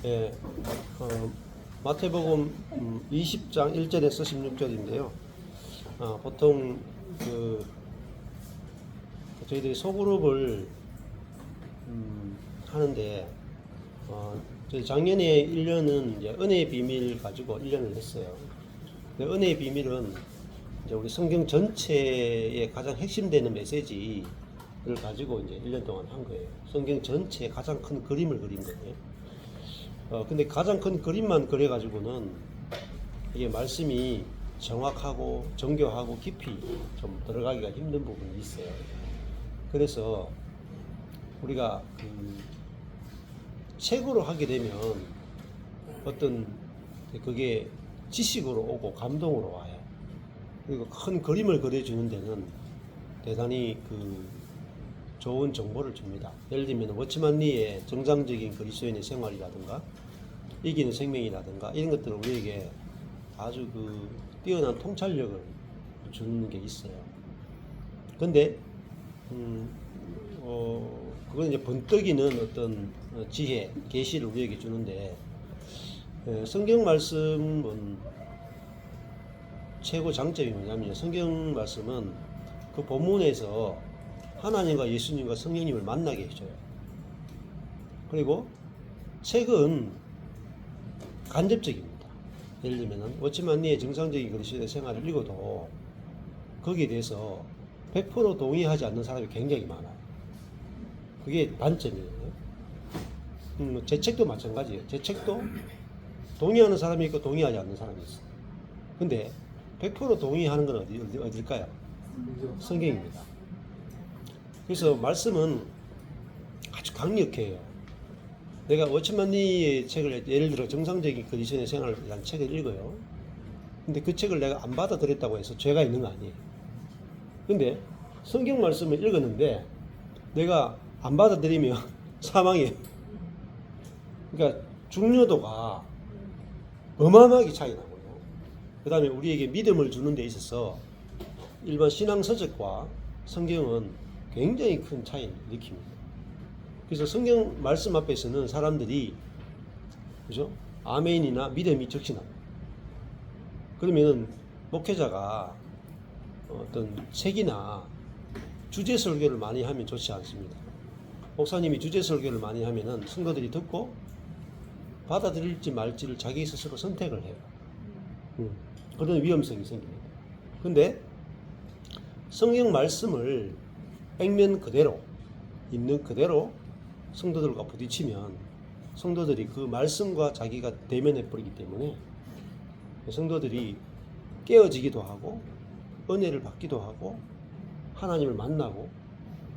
예, 마태복음 20장 1절에서 16절인데요. 보통 저희들이 소그룹을 하는데 저희 작년에 1년은 이제 은혜의 비밀 가지고 1년을 했어요. 근데 은혜의 비밀은 이제 우리 성경 전체의 가장 핵심되는 메시지를 가지고 이제 1년 동안 한 거예요. 성경 전체의 가장 큰 그림을 그린 거예요. 근데 가장 큰 그림만 그려가지고는 이게 말씀이 정확하고 정교하고 깊이 좀 들어가기가 힘든 부분이 있어요. 그래서 우리가 책으로 하게 되면 어떤 그게 지식으로 오고 감동으로 와요. 그리고 큰 그림을 그려주는 데는 대단히 좋은 정보를 줍니다. 예를 들면 워치만 리의 정상적인 그리스도인의 생활이라든가 이기는 생명이라든가 이런 것들은 우리에게 아주 뛰어난 통찰력을 주는 게 있어요. 근데 그건 이제 번뜩이는 어떤 지혜, 계시를 우리에게 주는데 성경 말씀은 최고 장점이 뭐냐면 성경 말씀은 그 본문에서 하나님과 예수님과 성령님을 만나게 해줘요. 그리고 책은 간접적입니다. 예를 들면 워치만 리의 정상적인 그리스도의 생활을 읽어도 거기에 대해서 100% 동의하지 않는 사람이 굉장히 많아요. 그게 단점이에요. 제 책도 마찬가지예요. 제 책도 동의하는 사람이 있고 동의하지 않는 사람이 있어요. 근데 100% 동의하는 건 어딜까요? 성경입니다. 그래서 말씀은 아주 강력해요. 내가 워치만 리의 책을 예를 들어 정상적인 그리스도인의 생활을 위한 책을 읽어요. 근데 그 책을 내가 안 받아들였다고 해서 죄가 있는 거 아니에요. 근데 성경 말씀을 읽었는데 내가 안 받아들이면 사망이에요. 그러니까 중요도가 어마어마하게 차이 나고요. 그 다음에 우리에게 믿음을 주는 데 있어서 일반 신앙 서적과 성경은 굉장히 큰 차이를 일으킵니다. 그래서 성경 말씀 앞에서는 사람들이 그죠? 아멘이나 믿음이 적신합니다. 그러면 목회자가 어떤 책이나 주제 설교를 많이 하면 좋지 않습니다. 목사님이 주제 설교를 많이 하면은 성도들이 듣고 받아들일지 말지를 자기 스스로 선택을 해요. 그런 위험성이 생깁니다. 근데 성경 말씀을 액면 그대로 있는 그대로 성도들과 부딪히면 성도들이 그 말씀과 자기가 대면해 버리기 때문에 성도들이 깨어지기도 하고 은혜를 받기도 하고 하나님을 만나고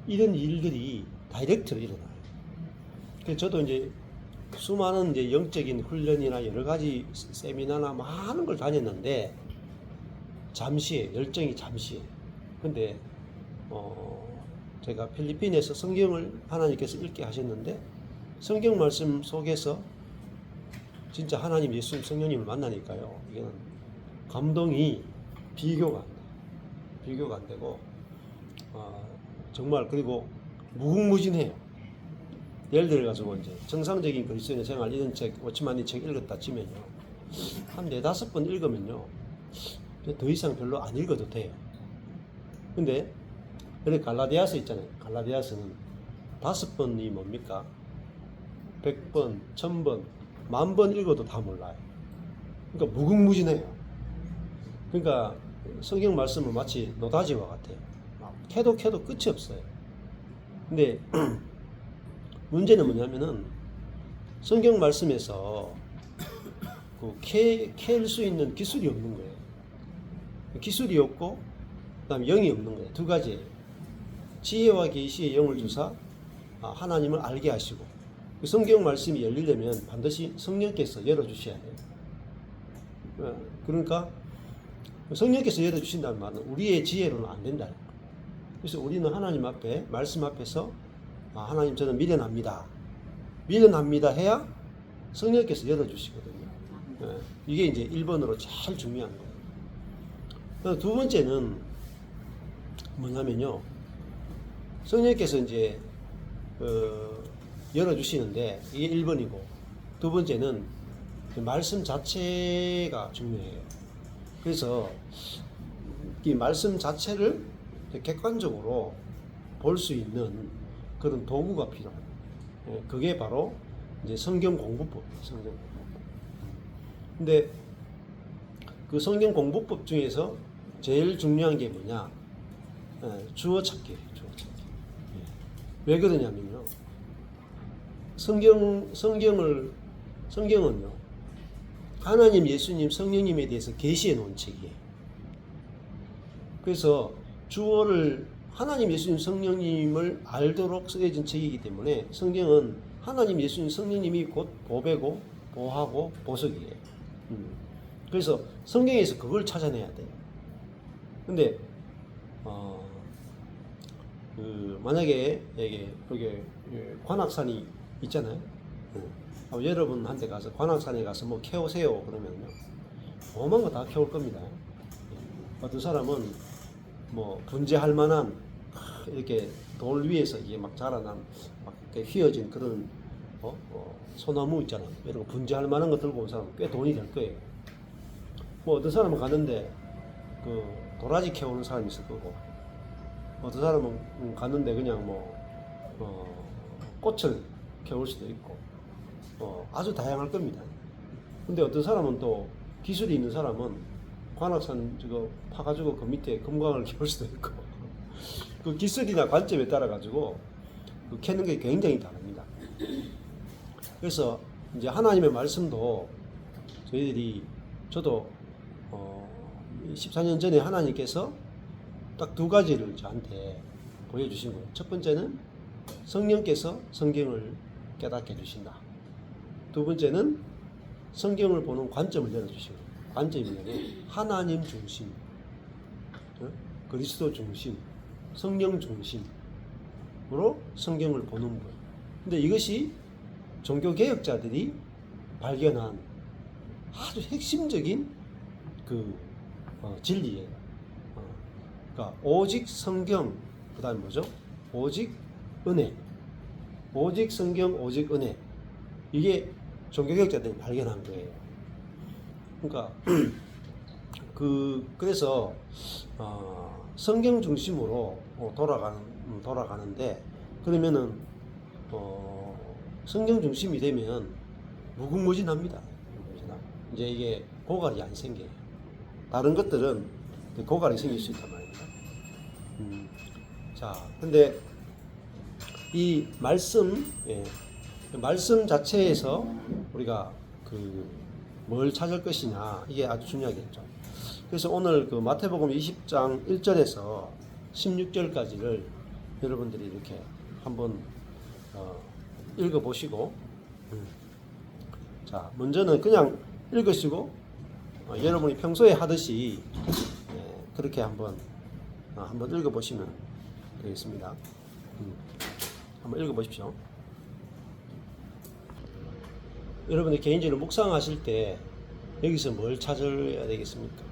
이런 일들이 다이렉트로 일어나요. 그래서 저도 이제 수많은 이제 영적인 훈련이나 여러 가지 세미나나 많은 걸 다녔는데 잠시에 열정이 잠시에. 근데 제가 필리핀에서 성경을 하나님께서 읽게 하셨는데 성경 말씀 속에서 진짜 하나님, 예수님, 성령님을 만나니까요. 이거는 감동이 비교가 안 되고 정말 그리고 무궁무진해요. 예를 들어가지고 이제 정상적인 그리스도인의 생활 이런 책, 워치만 리 책 읽었다 치면요. 한 4-5번 읽으면요. 더 이상 별로 안 읽어도 돼요. 근데 여기 갈라디아서 있잖아요. 갈라디아서는 5번이 뭡니까? 100번, 1000번, 10,000번 읽어도 다 몰라요. 그러니까 무궁무진해요. 그러니까 성경 말씀은 마치 노다지와 같아요. 캐도 끝이 없어요. 근데 문제는 뭐냐면은 성경 말씀에서 캘 수 있는 기술이 없는 거예요. 기술이 없고 그다음에 영이 없는 거예요. 두 가지예요. 지혜와 계시의 영을 주사 하나님을 알게 하시고 성경 말씀이 열리려면 반드시 성령께서 열어주셔야 돼요. 그러니까 성령께서 열어주신다는 말은 우리의 지혜로는 안 된다. 그래서 우리는 하나님 앞에 말씀 앞에서 하나님 저는 미련합니다 해야 성령께서 열어주시거든요. 이게 이제 1번으로 제일 중요한 거예요. 두 번째는 뭐냐면요. 성령께서 이제 열어주시는데 이게 1번이고 두 번째는 말씀 자체가 중요해요. 그래서 이 말씀 자체를 객관적으로 볼 수 있는 그런 도구가 필요해요. 그게 바로 이제 성경 공부법이에요. 성경 공부법. 근데 그 성경 공부법 중에서 제일 중요한 게 뭐냐? 주어 찾기예요. 주어 찾기. 왜 그러냐면요. 성경은요. 하나님, 예수님, 성령님에 대해서 계시해 놓은 책이에요. 그래서 주어를 하나님, 예수님, 성령님을 알도록 쓰여진 책이기 때문에 성경은 하나님, 예수님, 성령님이 곧 보배고 보하고 보석이에요. 그래서 성경에서 그걸 찾아내야 돼요. 근데 만약에 여기 관악산이 있잖아요. 여러분한테 가서 관악산에 가서 뭐 캐오세요 그러면요, 오만 거 다 캐올 겁니다. 어떤 사람은 뭐 분재할 만한 이렇게 돌 위에서 이게 막 자라난 막 이렇게 휘어진 그런 소나무 있잖아요. 이런 거 분재할 만한 거 들고 온 사람은 꽤 돈이 될 거예요. 뭐 어떤 사람은 갔는데 그 도라지 캐오는 사람이 있을 거고, 어떤 사람은 갔는데 그냥 꽃을 캐올 수도 있고, 아주 다양할 겁니다. 근데 어떤 사람은 또 기술이 있는 사람은 관악산 저거 파가지고 그 밑에 금광을 캐올 수도 있고, 그 기술이나 관점에 따라 가지고 그 캐는 게 굉장히 다릅니다. 그래서 이제 하나님의 말씀도 저도 14년 전에 하나님께서 딱 두 가지를 저한테 보여주신 거예요. 첫 번째는 성령께서 성경을 깨닫게 해주신다. 두 번째는 성경을 보는 관점을 열어주시고, 관점이 뭐냐면 하나님 중심, 그리스도 중심, 성령 중심으로 성경을 보는 거예요. 근데 이것이 종교개혁자들이 발견한 아주 핵심적인 그 진리예요. 그러니까 오직 성경, 그 다음에 뭐죠? 오직 은혜, 오직 성경, 오직 은혜. 이게 종교개혁자들이 발견한 거예요. 그러니까 그래서 성경 중심으로 돌아가는데, 그러면은 성경 중심이 되면 무궁무진합니다. 이제 이게 고갈이 안 생겨요. 다른 것들은 고갈이 생길 수 있단 말입니다. 자, 근데 이 말씀 자체에서 우리가 뭘 찾을 것이냐, 이게 아주 중요하겠죠. 그래서 오늘 그 마태복음 20장 1절에서 16절까지를 여러분들이 이렇게 한번 읽어보시고, 자, 먼저는 그냥 읽으시고 여러분이 평소에 하듯이 그렇게 한번 읽어보시면 되겠습니다. 한번 읽어보십시오. 여러분이 개인적으로 묵상하실 때 여기서 뭘 찾아야 되겠습니까?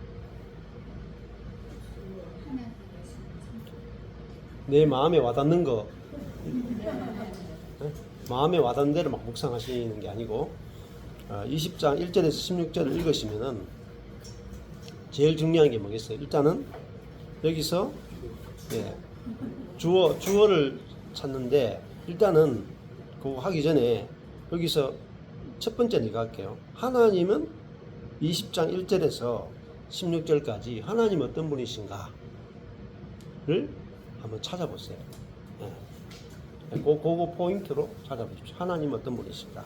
내 마음에 와닿는 거, 마음에 와닿는 대로 막 묵상하시는 게 아니고, 20장 1절에서 16절을 읽으시면은 제일 중요한 게 뭐겠어요? 일단은 여기서 주어를 찾는데, 일단은 그거 하기 전에 여기서 첫 번째는 이거 할게요. 하나님은 20장 1절에서 16절까지 하나님 어떤 분이신가를 한번 찾아보세요. 그거 포인트로 찾아보십시오. 하나님 어떤 분이신가.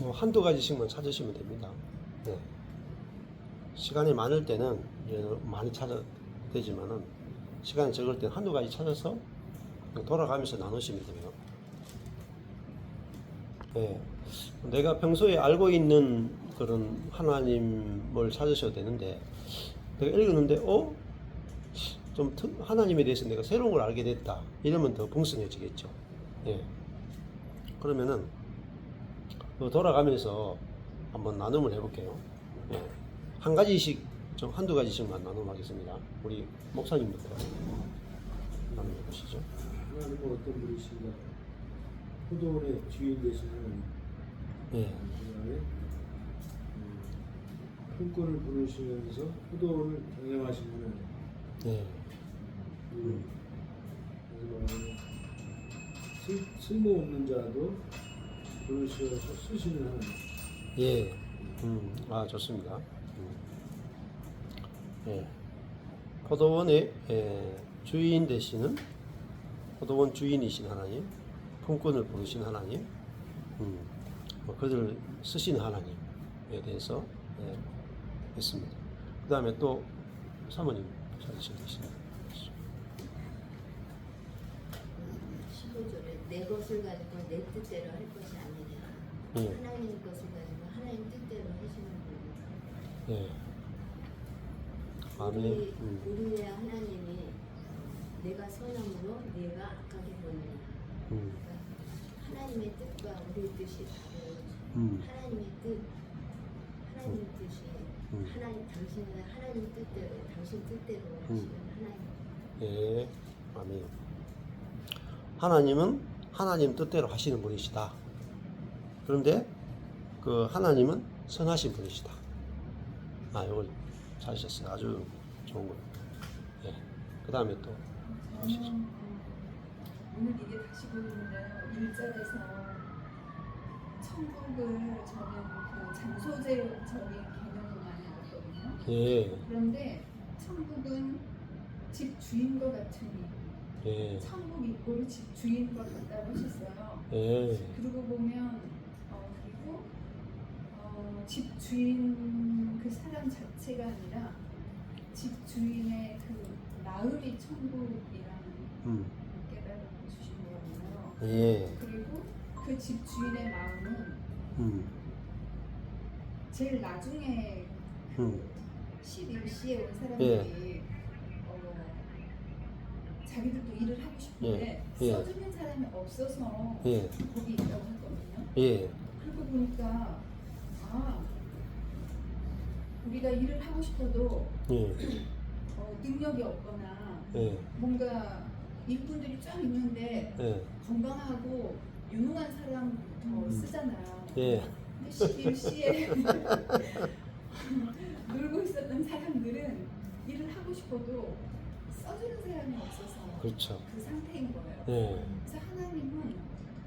뭐 한두 가지씩만 찾으시면 됩니다. 네. 시간이 많을 때는 많이 찾아도 되지만은 시간이 적을 때는 한두 가지 찾아서 돌아가면서 나누시면 돼요. 네. 내가 평소에 알고 있는 그런 하나님을 찾으셔도 되는데, 내가 읽었는데 좀 하나님에 대해서 내가 새로운 걸 알게 됐다 이러면 더 풍성해지겠죠. 예. 그러면은 돌아가면서 한번 나눔을 해볼게요. 예. 한 가지씩 좀 한두 가지씩만 나눔하겠습니다. 우리 목사님부터 나눔해 보시죠. 하나님은 어떤 분이신가? 포도원의 주인 되신 하나님. 예. 그다음에 품꾼을 부르시면서 포도원을 경영하신 하나님. 예. 마지막으로 쓸모없는 자도 부르셔서 쓰시는 하나님. 예. 좋습니다. 예. 포도원의 주인 되시는 포도원 주인이신 하나님, 품꾼을 부르신 하나님, 그들을 쓰시는 하나님에 대해서 했습니다. 그 다음에 또 사모님 찾으시면 되십니다. 15절에 내 것을 가지고 내 뜻대로 할 것이 아니냐. 하나님 것을 가지고 하나님 뜻대로 하시는 분. 예. 아멘. 우리의 하나님이 내가 선함으로 내가 악하게 보느냐. 그러니까 하나님의 뜻과 우리의 뜻이 다른 하나님의 뜻, 하나님 뜻이 당신은 하나님 뜻대로 당신 뜻대로 하시는 하나님. 예. 아멘. 하나님은 하나님 뜻대로 하시는 분이시다. 그런데 그 하나님은 선하신 분이시다. 이걸 찾으셨어요. 아주 좋은 거예요. 예. 그 다음에 또 저는 오늘 이게 다시 보는데요. 1절에서 천국을 저는 그 장소제적인 개념으로 많이 알았거든요. 예. 그런데 천국은 집 주인과 같으니 예. 천국 이꼴이 집 주인과 같다고 하셨어요. 예. 그러고 보면 그리고 집 주인 그 사람 자체가 아니라 집 주인의 그 마을이 천국이라는 깨달음을 주신 거거든요. 예. 그리고 그 집 주인의 마음은 제일 나중에 그 11시에 온 사람들이 자기들도 일을 하고 싶은데 써주는 사람이 없어서 거기 있다고 했거든요. 예. 그러고 보니까 우리가 일을 하고 싶어도 능력이 없거나 뭔가 일꾼들이 쫙 있는데 건강하고 유능한 사람부터 쓰잖아요. 근데 11시에 놀고 있었던 사람들은 일을 하고 싶어도 써주는 사람이 없어서 그렇죠. 그 상태인 거예요. 예. 그래서 하나님은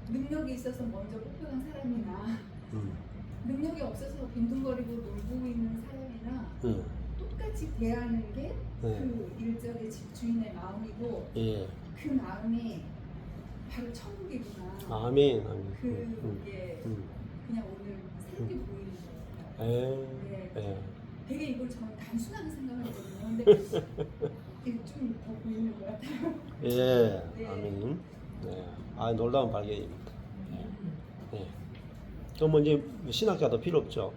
능력이 있어서 먼저 뽑혀간 사람이나 능력이 없어서 빈둥거리고 놀고 있는 사람이나 똑같이 대하는 게 그 일절의 집주인의 마음이고 그 마음이 바로 천국이구나. 아멘. 아멘. 그게 그냥 오늘 새롭게 보이는 거예요. 네. 되게 이걸 저는 단순하게 생각했거든요. 근데 이게 좀 더 보이는 것 같아요. 예. 네. 아멘. 네. 놀라운 발견입니다. 네. 그럼 이제 신학자도 필요 없죠.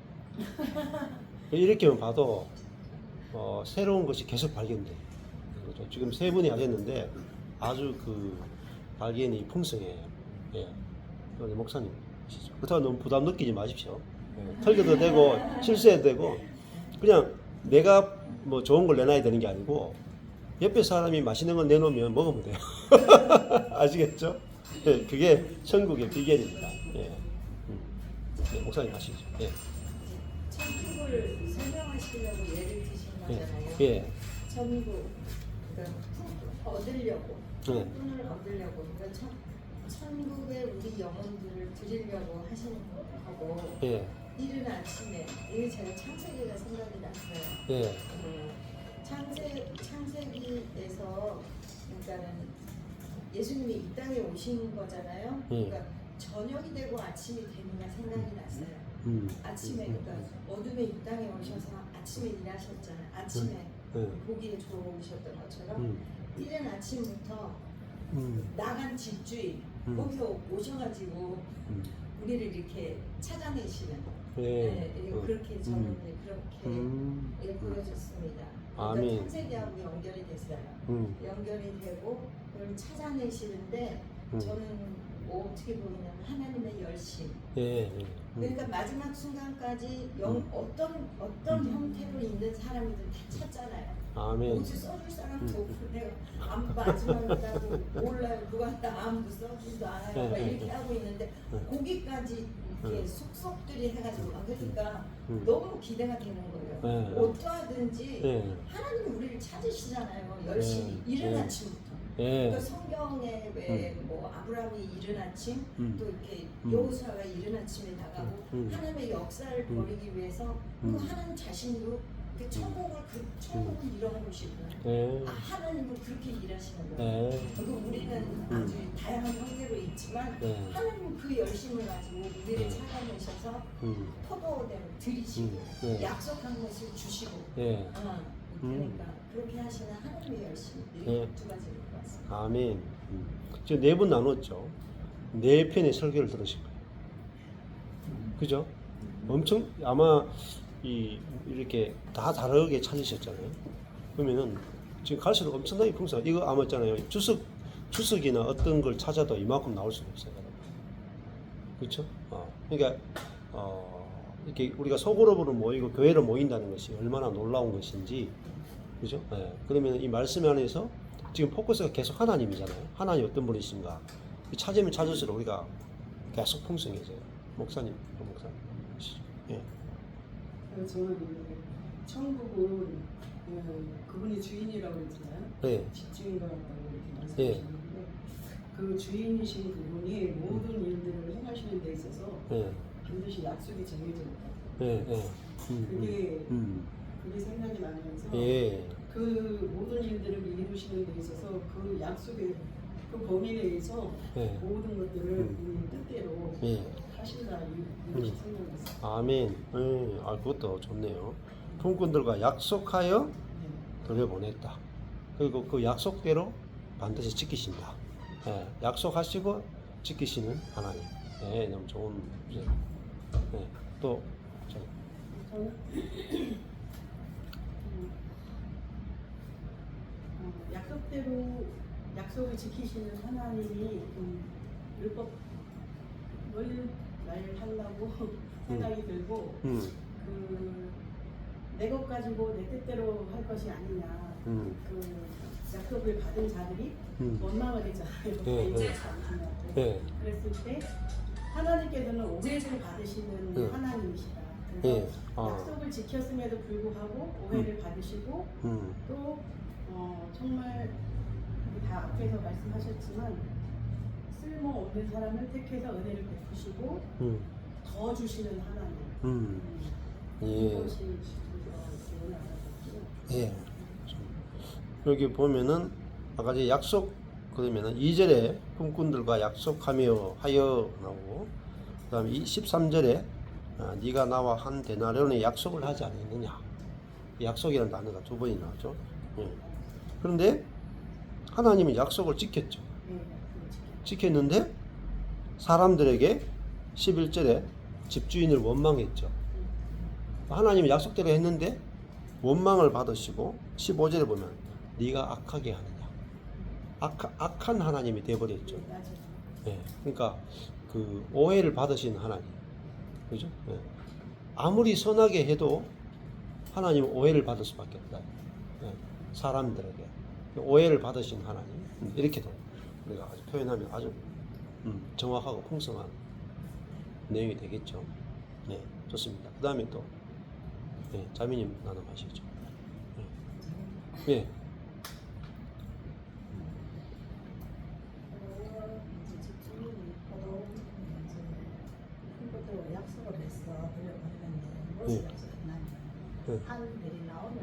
이렇게만 봐도 새로운 것이 계속 발견돼요. 그렇죠? 지금 세 분이 하셨는데 아주 그 발견이 풍성해요. 예. 우리 목사님이시죠. 그렇다고 너무 부담 느끼지 마십시오. 털겨도 되고 실수해도 되고 그냥 내가 뭐 좋은 걸 내놔야 되는 게 아니고 옆에 사람이 맛있는 걸 내놓으면 먹으면 돼요. 아시겠죠? 예, 그게 천국의 비결입니다. 예. 네, 목사님 하시죠. 예. 천국을 설명하시려고 예를 드신 거잖아요. 예. 천국, 그러니까 얻으려고, 예. 꿈을 얻으려고, 그러니까 천국에 우리 영혼들을 드리려고 하시는 거고, 예. 이른 아침에 이게 제가 창세기가 생각이 났어요. 예. 창세기에서 그러니까는 예수님이 이 땅에 오신 거잖아요. 그러니까 저녁이 되고 아침이 되는가 생각이 났어요. 아침에 그러니까 어둠의 이 땅에 오셔서 아침에 일하셨잖아요. 아침에 보기에 좋으셨던 것처럼 이른 아침부터 나간 집주인 거기서 오셔가지고 우리를 이렇게 찾아내시는 그렇게 저는 이제 그렇게 보여졌습니다. 그러니까 아멘. 창세기하고 연결이 됐어요. 연결이 되고 그걸 찾아내시는데 저는 뭐 어떻게 보이냐면 하나님의 열심. 그러니까 마지막 순간까지 어떤 형태로 있는 사람이든 다 찾잖아요. 아멘. 옷을 써줄 사람도 없고 내가 아무 마지막이라고 몰라요. 누가 다 아무도 써주지도 않아요. 막 이렇게 하고 있는데 거기까지 이렇게 속속들이 해가지고 그러니까 너무 기대가 되는 거예요. 어떠하든지 하나님이 우리를 찾으시잖아요. 열심히 이른 아침부터. 그러니까 성경에 왜 뭐 아브라함이 이른 아침 또 이렇게 여호수아가 이른 아침에 나가고 하나님의 역사를 벌이기 위해서 그 하나님 자신도 그 천국을 이루는 곳이구나. 하나님은 그렇게 일하시는 거예요. 그리고 우리는 아주 다양한 형태로 있지만 하나님은 그 열심을 가지고 우리를 찾아내셔서 포도대로 들이시고 약속한 것을 주시고 그러니까 그렇게 하시는 하나님의 열심 이렇게 두 가지를 봤습니다. 아멘. 지금 4분 나눴죠. 4편의 설교를 들으실 거예요. 그죠? 엄청 아마 이렇게 다 다르게 찾으셨잖아요. 그러면은 지금 갈수록 엄청나게 풍성. 이거 아마 있잖아요. 주석이나 어떤 걸 찾아도 이만큼 나올 수가 없어요. 그렇죠? 그러니까 이렇게 우리가 소그룹으로 모이고 교회로 모인다는 것이 얼마나 놀라운 것인지, 그죠? 그러면 이 말씀 안에서 지금 포커스가 계속 하나님이잖아요. 하나님 어떤 분이신가? 찾으면 찾을수록 우리가 계속 풍성해져요. 목사님. 저는 천국은 그분이 주인이라고 그랬잖아요. 집주인과 같다고 이렇게 말씀하셨는데 그 주인이신 그분이 모든 일들을 행하시는 데 있어서 반드시 약속이 정해져 있다. 그게 생각이 나면서 그 모든 일들을 이루시는 데 있어서 그 약속의 그 범위 내에서 모든 것들을 뜻대로 하신다 이렇게 생각했어요. 아멘. 그것도 좋네요. 품꾼들과 약속하여 돌려보냈다. 그리고 그 약속대로 반드시 지키신다. 약속하시고 지키시는 하나님. 너무 좋은 주제. 또 저는 약속대로 약속을 지키시는 하나님이 율법 날 하려고 생각이 들고 내 것 가지고 내 뜻대로 할 것이 아니냐. 그 약속을 받은 자들이 원망을 했잖아요. 그랬을 때 하나님께서는 오해를 받으시는 하나님이시다. 그래서 약속을 지켰음에도 불구하고 오해를 받으시고 또 정말 다 앞에서 말씀하셨지만 쓸모없는 사람을 택해서 은혜를 베푸시고 더 주시는 하나님. 이것이 여기 보면은 아까 이제 약속 그러면은 2절에 품꾼들과 약속하며 하여 나오고 그다음에 13절에 네가 나와 한 데나리온의 약속을 하지 않았느냐. 약속이라는 단어가 2번이 나왔죠. 그런데 하나님은 약속을 지켰죠. 지켰는데 사람들에게 11절에 집주인을 원망했죠. 하나님이 약속대로 했는데 원망을 받으시고 15절에 보면 네가 악하게 하느냐. 악한 하나님이 되어버렸죠. 그러니까 그 오해를 받으신 하나님. 그죠? 아무리 선하게 해도 하나님은 오해를 받을 수밖에 없다. 사람들에게 오해를 받으신 하나님. 이렇게도 우리가 아주 표현하면 아주 정확하고 풍성한 내용이 되겠죠. 좋습니다. 그 다음에 또 자매님 나눠가시죠. 약속을 했어. 돌려보내는데 무슨 약속했나요? 한 데리나온을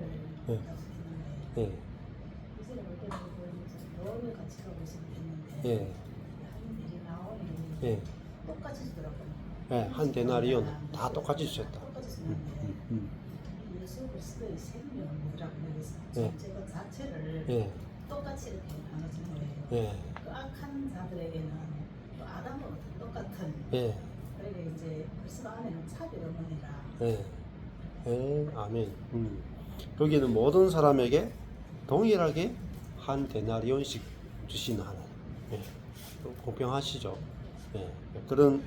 약속했는데 이제는 올 때는 너무 같이 가고 있으면 됐는데 한 데리나온이 똑같이 주더라고요. 네, 한 데나리온 다 똑같이 주셨다. 똑같이 줬는데 예수 그리스도의 생명이라고 여기서 네. 전체 그 자체를 예, 똑같이 이렇게 나눠준 거예요. 예, 그 악한 자들에게는 또 아담과 똑같은 예, 그러니까 이제 그리스도 안에는 차별 없느니라. 예, 예, 아멘. 여기는 모든 사람에게 동일하게 한 데나리온씩 주시는 하나님. 예, 공평하시죠. 예, 그런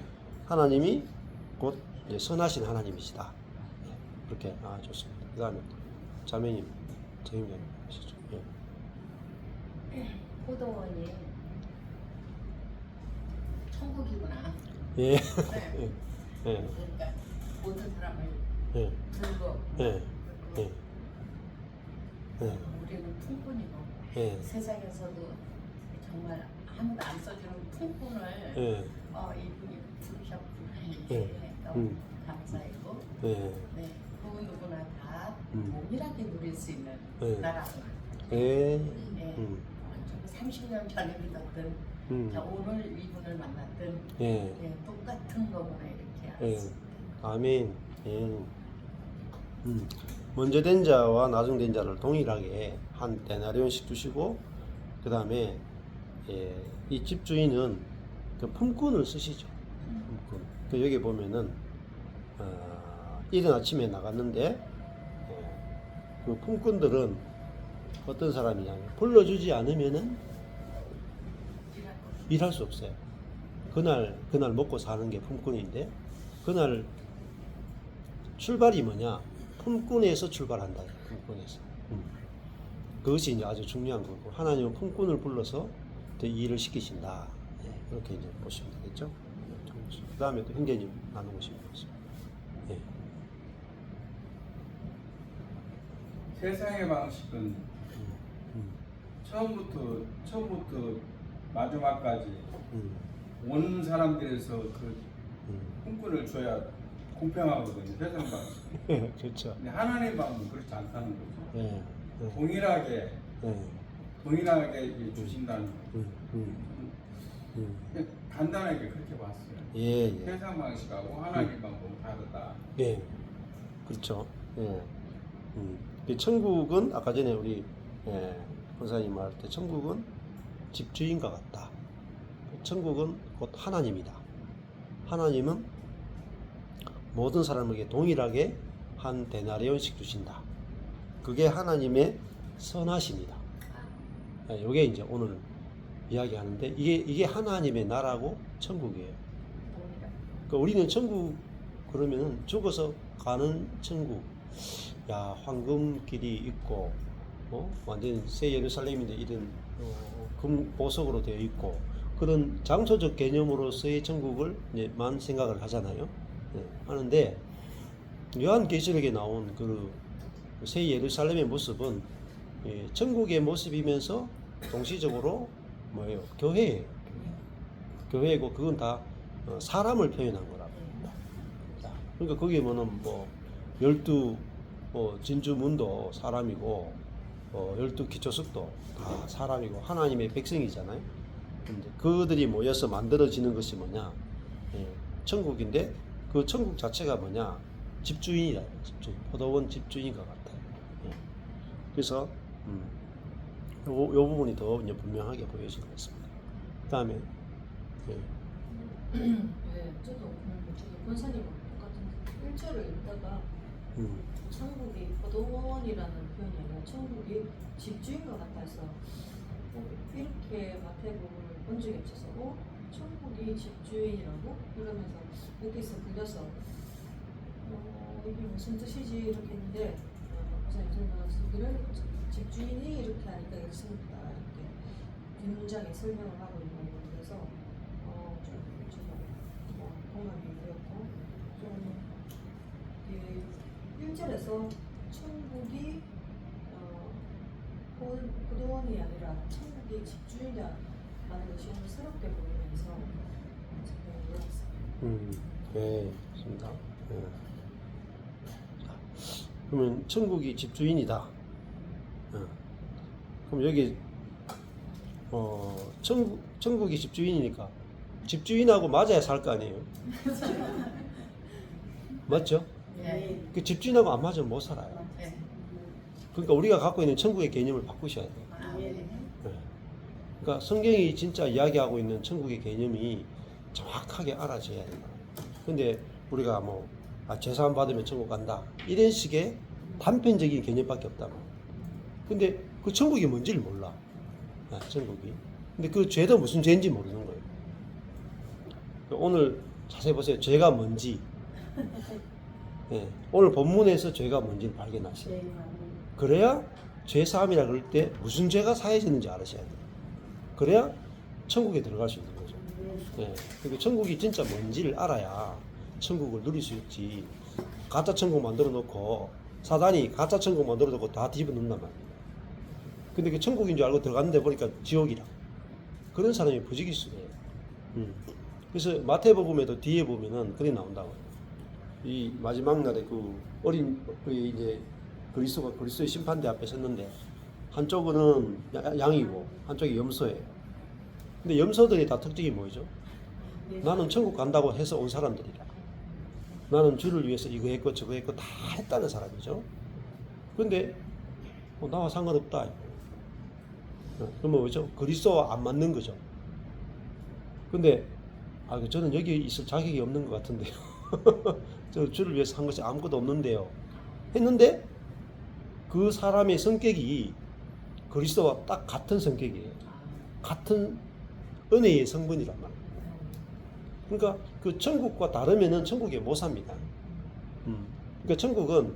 하나님이 곧 이제 선하신 하나님이시다. 예, 그렇게 좋습니다. 그 다음에 자매님, 재임님 하시죠. 예. 포도원이 천국이구나. 예. 네. 예. 그러니까 모든 사람을 예. 들고 예. 예. 예. 우리는 품꾼이고 예. 세상에서도 정말 아무도 안 써주는 품꾼을 예. 이분이 부르셨구나. 예. 너무 감사했고 예. 네, 그 누구나 다 음. 동일하게 누릴 수 있는 예. 나라구나. 예. 네. 음. 30년 전에 믿었던 자, 오늘 이분을 만났던 예. 똑같은 거구나 이렇게 예. 알았습니다. 아멘. 예. 먼저 된 자와 나중 된 자를 동일하게 한 데나리온씩 주시고, 그 다음에 이 집주인은 그 품꾼을 쓰시죠. 품꾼. 그 여기 보면은 이른 아침에 나갔는데 그 품꾼들은 어떤 사람이냐면 불러주지 않으면은 일할 수 없어요. 그날 먹고 사는 게 품꾼인데, 그날 출발이 뭐냐? 품꾼에서 출발한다. 품꾼에서. 그것이 이제 아주 중요한 거고, 하나님은 품꾼을 불러서 이 일을 시키신다. 네, 그렇게 이제 보시면 되겠죠. 그 다음에 또 형제님 나누고 싶은 것입니다. 네. 세상의 방식은 처음부터 마지막까지 온 사람들에서 그 품꾼을 줘야 공평하거든요. 세상 방식. 그렇죠. 근데 하나님 방식은 그렇지 않다는 거죠. 네. 네. 동일하게 이제 주신다는 거죠. 그냥 간단하게 그렇게 봤어요. 예, 예. 세상 방식하고 하나님 방법은 다르다. 네, 그렇죠. 예. 그 천국은 아까 전에 우리 권사님 말할 때 천국은 집주인과 같다. 천국은 곧 하나님이다. 하나님은 모든 사람에게 동일하게 한 데나리온씩 주신다. 그게 하나님의 선하심이다. 이게 이제 오늘 이야기하는데 이게 하나님의 나라고 천국이에요. 그러니까 우리는 천국 그러면은 죽어서 가는 천국. 야, 황금길이 있고, 완전 새 예루살렘인데 이런 금 보석으로 되어 있고, 그런 장소적 개념으로서의 천국을 이제만 생각을 하잖아요. 네, 하는데 요한계시록에 나온 그 새 예루살렘의 모습은 천국의 모습이면서 동시적으로 뭐예요? 교회예요. 교회고 그건 다 사람을 표현한 거라고. 그러니까 거기에 뭐 12 진주문도 사람이고 12 기초석도 다 사람이고 하나님의 백성이잖아요. 근데 그들이 모여서 만들어지는 것이 뭐냐? 천국인데 그 천국 자체가 뭐냐? 집주인이라. 집주인. 포도원 집주인과 같아요. 그래서 요 부분이 더 이제 분명하게 보여지는 것 같습니다. 그다음에 저도 권사님하고 똑같은 1절을 읽다가 천국이 포도원이라는 표현이 아니라 천국이 집주인과 같아서 이렇게 마태복음을 본 적이 없어서 천국이 집주인이라고 이러면서 여기서 들려서 이게 무슨 뜻이지 이렇게 했는데 권사님 설명하시기를 집주인이 이렇게 하니까 읽습니다. 이렇게 뒷문장에 설명을 하고 있는 거 그래서 좀 공감이 되었고 좀 1절에서 천국이 포도원이 아니라 천국이 집주인이라는 것이 너무 새롭게 보이면서 네, 좋습니다. 네. 자, 그러면 천국이 집주인이다. 그럼 여기 천국이 집주인이니까 집주인하고 맞아야 살 거 아니에요. 맞죠? 네. 그 집주인하고 안 맞으면 못 살아요. 네. 그러니까 우리가 갖고 있는 천국의 개념을 바꾸셔야 돼요. 아, 네. 네. 그러니까 성경이 진짜 이야기하고 있는 천국의 개념이 정확하게 알아져야 된다. 근데 우리가 뭐 제사함 받으면 천국 간다 이런 식의 단편적인 개념밖에 없다. 근데 그 천국이 뭔지를 몰라. 천국이. 근데 그 죄도 무슨 죄인지 모르는 거예요. 오늘 자세히 보세요. 죄가 뭔지. 네. 오늘 본문에서 죄가 뭔지를 발견하세요. 그래야 죄사함이라 그럴 때 무슨 죄가 사해지는지 알으셔야 돼요. 그래야 천국에 들어갈 수 있는 거죠. 네. 그리고 천국이 진짜 뭔지를 알아야 천국을 누릴 수 있지. 가짜 천국 만들어 놓고 사단이 가짜 천국 만들어 놓고 다 뒤집어 놓는단 말이에요. 근데 그 천국인 줄 알고 들어갔는데 보니까 지옥이라. 그런 사람이 부지기수예요. 그래서 마태복음에도 뒤에 보면은 그게 나온다고. 이 마지막 날에 그 어린 그 이제 그리스도가 그리스도의 심판대 앞에 섰는데 한쪽은 양이고 한쪽이 염소예요. 근데 염소들이 다 특징이 뭐죠? 나는 천국 간다고 해서 온 사람들이라. 나는 주를 위해서 이거 했고 저거 했고 다 했다는 사람이죠. 근데 나와 상관없다. 그러면 뭐죠? 그리스도와 안 맞는 거죠. 근데 저는 여기 있을 자격이 없는 것 같은데요. 저 주를 위해서 한 것이 아무것도 없는데요. 했는데 그 사람의 성격이 그리스도와 딱 같은 성격이에요. 같은 은혜의 성분이란 말이에요. 그러니까 그 천국과 다르면은 천국에 못 삽니다. 그러니까 천국은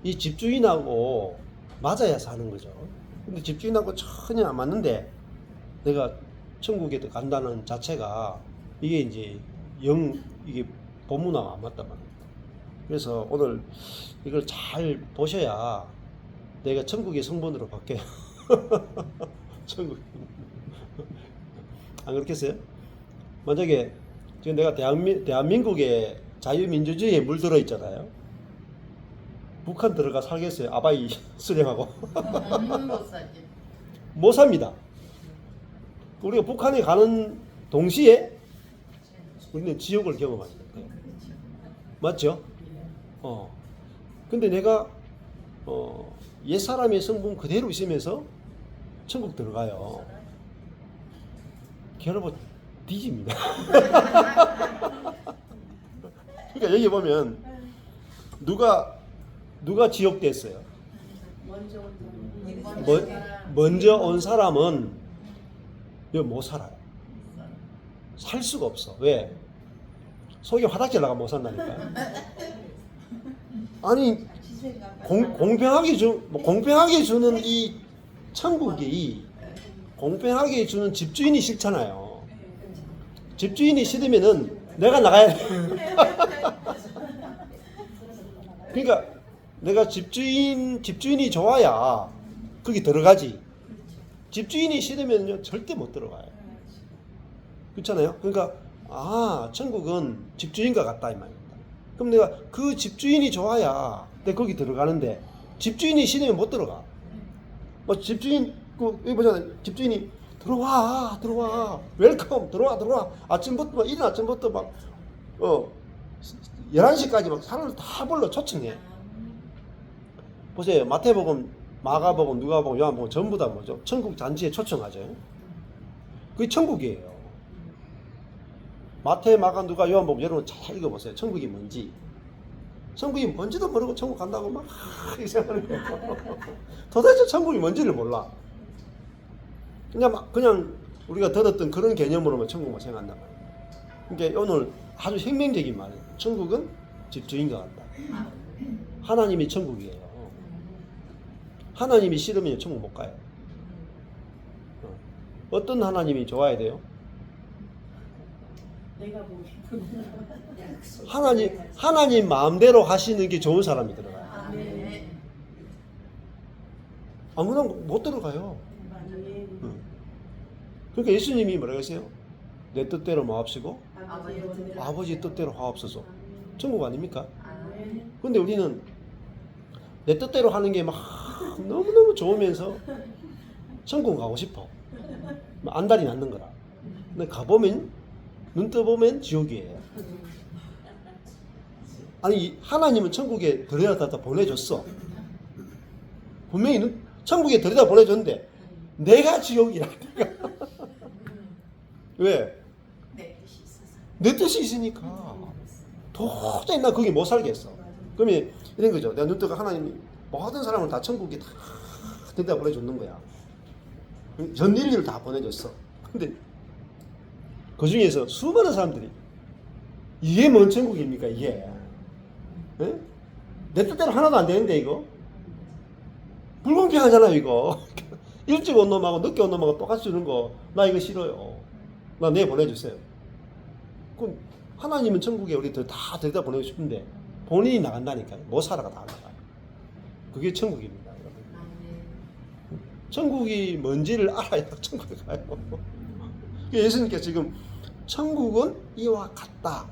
이 집주인하고 맞아야 사는 거죠. 근데 집주인하고 전혀 안 맞는데 내가 천국에 간다는 자체가 이게 이제 이게 본문하고 안 맞단 말이에요. 그래서 오늘 이걸 잘 보셔야 내가 천국의 성분으로 바뀌어요. 천국. 안 그렇겠어요? 만약에 지금 내가 대한민국에 자유민주주의에 물들어 있잖아요. 북한 들어가 살겠어요? 아바이 수령하고. 못 살지. 못 삽니다. 우리가 북한에 가는 동시에 우리는 지옥을 경험하는 거예요. 맞죠? 근데 내가 옛사람의 성분 그대로 있으면서 천국 들어가요. 결국 뒤집니다. 그러니까 여기 보면 누가 지옥됐어요? 먼저 온 사람은 여기 못 살아요. 살 수가 없어. 왜? 속에 화딱지 나가 못 산다니까. 아니 공평하게 주는 이 천국이 공평하게 주는 집주인이 싫잖아요. 집주인이 싫으면은 내가 나가야 돼. 그러니까 내가 집주인이 좋아야 거기 들어가지. 집주인이 싫으면요 절대 못 들어가요. 그렇잖아요. 그러니까 천국은 집주인과 같다 이 말입니다. 그럼 내가 그 집주인이 좋아야 내가 거기 들어가는데 집주인이 싫으면 못 들어가. 집주인 여기 보잖아요. 집주인이 들어와 웰컴 들어와 아침부터 이른 아침부터 막 11시까지 막 사람을 다 불러 초청해. 보세요. 마태복음, 마가복음, 누가복음, 요한복음 전부 다 뭐죠? 천국 잔치에 초청하죠. 그게 천국이에요. 마태, 마가, 누가, 요한복음 여러분 잘 읽어보세요. 천국이 뭔지. 천국이 뭔지도 모르고 천국 간다고 막 생각하는 거예요. 도대체 천국이 뭔지를 몰라. 그냥 우리가 들었던 그런 개념으로만 천국만 생각한단 말이에요. 그러니까 오늘 아주 혁명적인 말이에요. 천국은 집주인과 같다. 하나님이 천국이에요. 하나님이 싫으면 천국 못 가요. 어떤 하나님이 좋아야 돼요? 내가 보고 싶은 하나님 마음대로 하시는 게 좋은 사람이 들어가요. 네. 아무나 못 들어가요. 그러니까 예수님이 뭐라고 하세요? 내 뜻대로 마옵시고 아버지 뜻대로 하옵소서. 천국 아닙니까? 근데 우리는 내 뜻대로 하는 게 막 너무너무 좋으면서 천국 가고 싶어. 안달이 났는 거라. 근데 가보면 눈 떠보면 지옥이에요. 아니 하나님은 천국에 들여다 보내줬어. 분명히 천국에 들여다 보내줬는데 내가 지옥이라. 왜? 내 뜻이 있어서. 내 뜻이 있으니까 도저히 나 거기 못 살겠어. 그러면 이런 거죠. 내가 눈 뜨고 하나님이 모든 사람을 다 천국에 다 데려다 보내줬는 거야. 전 인류를 다 보내줬어. 근데 그 중에서 수많은 사람들이 이게 뭔 천국입니까 이게? 에? 내 뜻대로 하나도 안 되는데 이거? 불공평하잖아요 이거. 일찍 온 놈하고 늦게 온 놈하고 똑같이 주는 거 나 이거 싫어요. 나 내 보내주세요. 그럼 하나님은 천국에 우리 다 데려다 보내고 싶은데 본인이 나간다니까요. 못 살아가 다 나가요. 그게 천국입니다. 여러분. 천국이 뭔지를 알아야 천국에 가요. 예수님께서 지금 천국은 이와 같다.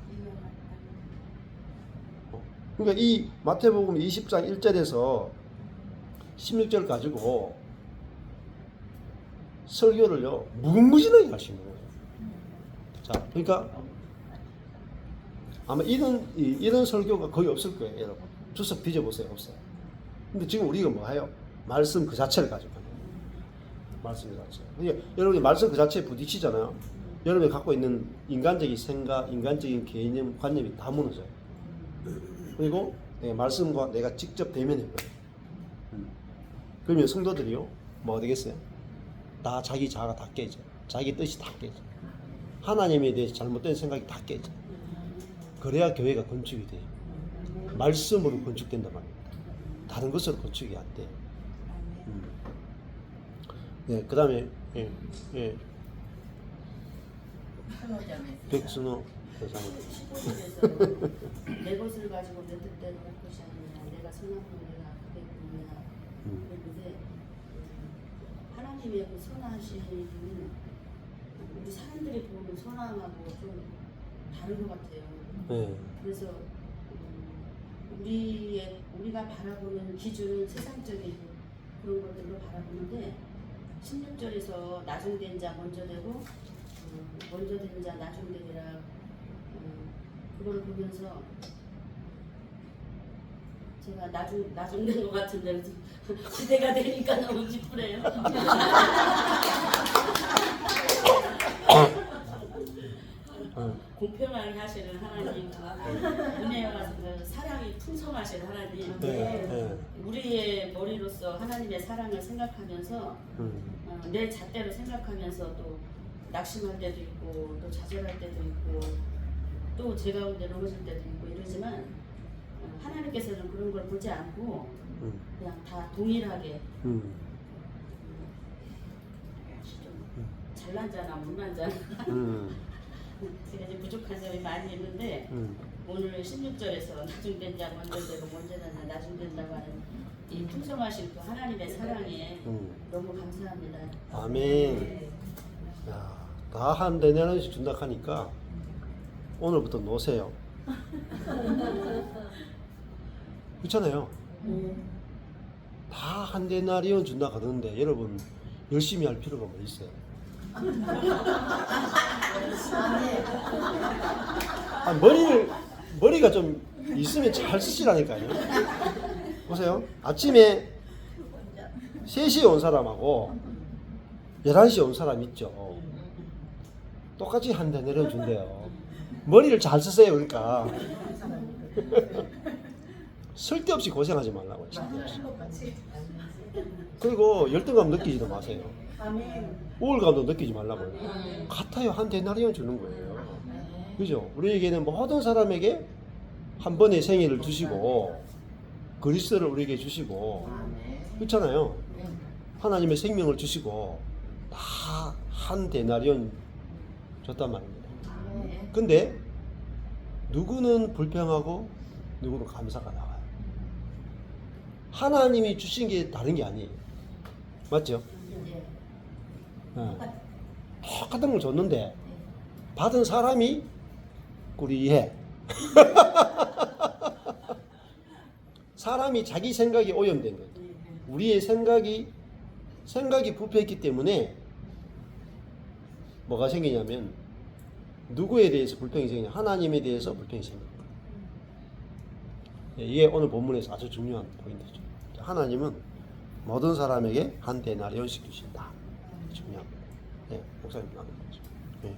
그러니까 이 마태복음 20장 1절에서 16절 가지고 설교를요 무궁무진하게 하시는 거예요. 자, 그러니까 아마 이런 설교가 거의 없을 거예요, 여러분. 주석 뒤져보세요, 없어요. 근데 지금 우리가 뭐 해요? 말씀 그 자체를 가지고 하는 거예요. 말씀 그 자체. 그러니까 여러분이 말씀 그 자체에 부딪히잖아요. 여러분이 갖고 있는 인간적인 생각, 인간적인 개념, 관념이 다 무너져요. 그리고 말씀과 내가 직접 대면해버려요. 그러면 성도들이요, 뭐 되겠어요? 다 자기 자아가 다 깨져. 자기 뜻이 다 깨져. 하나님에 대해서 잘못된 생각이 다 깨져. 그래야 교회가 건축이 돼요. 말씀으로 건축된단 말입니다. 다른 것으로 건축이 안 돼요. 네, 그 다음에 백순호 여사님. 15절에서 내 것을 가지고 내 뜻대로 할 것이 아니라 내가 선한 내가 그대로냐 그랬는데 하나님의 그 선하심은 우리 사람들이 보는 선함하고 좀 다른 것 같아요. 네. 그래서 우리가 바라보는 기준은 세상적인 그런 것들로 바라보는데 16절에서 나중된 자 먼저 되고 먼저 된 자 나중되리라 그걸 보면서 제가 나중된 것 같은데 시대가 되니까 너무 기쁘네요. 공평하게 하시는 하나님, 은혜와 그 사랑이 풍성하신 하나님, 우리의 머리로서 하나님의 사랑을 생각하면서 내 잣대로 생각하면서 또 낙심할 때도 있고 또 좌절할 때도 있고 또 제 가운데 넘어질 때도 있고 이러지만 하나님께서는 그런 걸 보지 않고 그냥 다 동일하게 좀 잘난 자나 못난 자나 제가 이제 부족한 점이 많이 있는데 오늘 16절에서 나중된 자 먼저 되고 먼저 된 자 나중된다고 하는 이 풍성하신 그 하나님의 사랑에 너무 감사합니다. 아멘. 야, 다 한 대내년씩 준다 하니까 오늘부터 노세요. 그렇잖아요. 다 한 대나리온 준다 그러는데 여러분 열심히 할 필요가 뭐 있어요? 머리가 좀 있으면 잘 쓰시라니까요. 보세요. 아침에 3시에 온 사람하고 11시에 온 사람 있죠. 똑같이 한 대 내려준대요. 머리를 잘 쓰세요. 그러니까 쓸데없이 고생하지 말라고요. 쓸데없이. 그리고 열등감 느끼지도 마세요. 우울감도 느끼지 말라고요. 같아요. 한 대나리온 주는 거예요. 그죠? 우리에게는 모든 사람에게 한 번의 생일을 주시고 그리스도를 우리에게 주시고 그렇잖아요. 하나님의 생명을 주시고 다 한 데나리온 줬단 말입니다. 근데 누구는 불평하고 누구는 감사가 나와요. 하나님이 주신 게 다른 게 아니에요. 맞죠? 똑같은 걸 줬는데 받은 사람이 꾸리해. 사람이 자기 생각이 오염된 거예요. 우리의 생각이 부패했기 때문에 뭐가 생기냐면 누구에 대해서 불평이 생기냐? 하나님에 대해서 불평이 생깁니다. 이게 오늘 본문에서 아주 중요한 포인트죠. 하나님은 모든 사람에게 한 데나리온씩 주신다. 중요합니다. 네, 목사님 나누는 거죠. 네.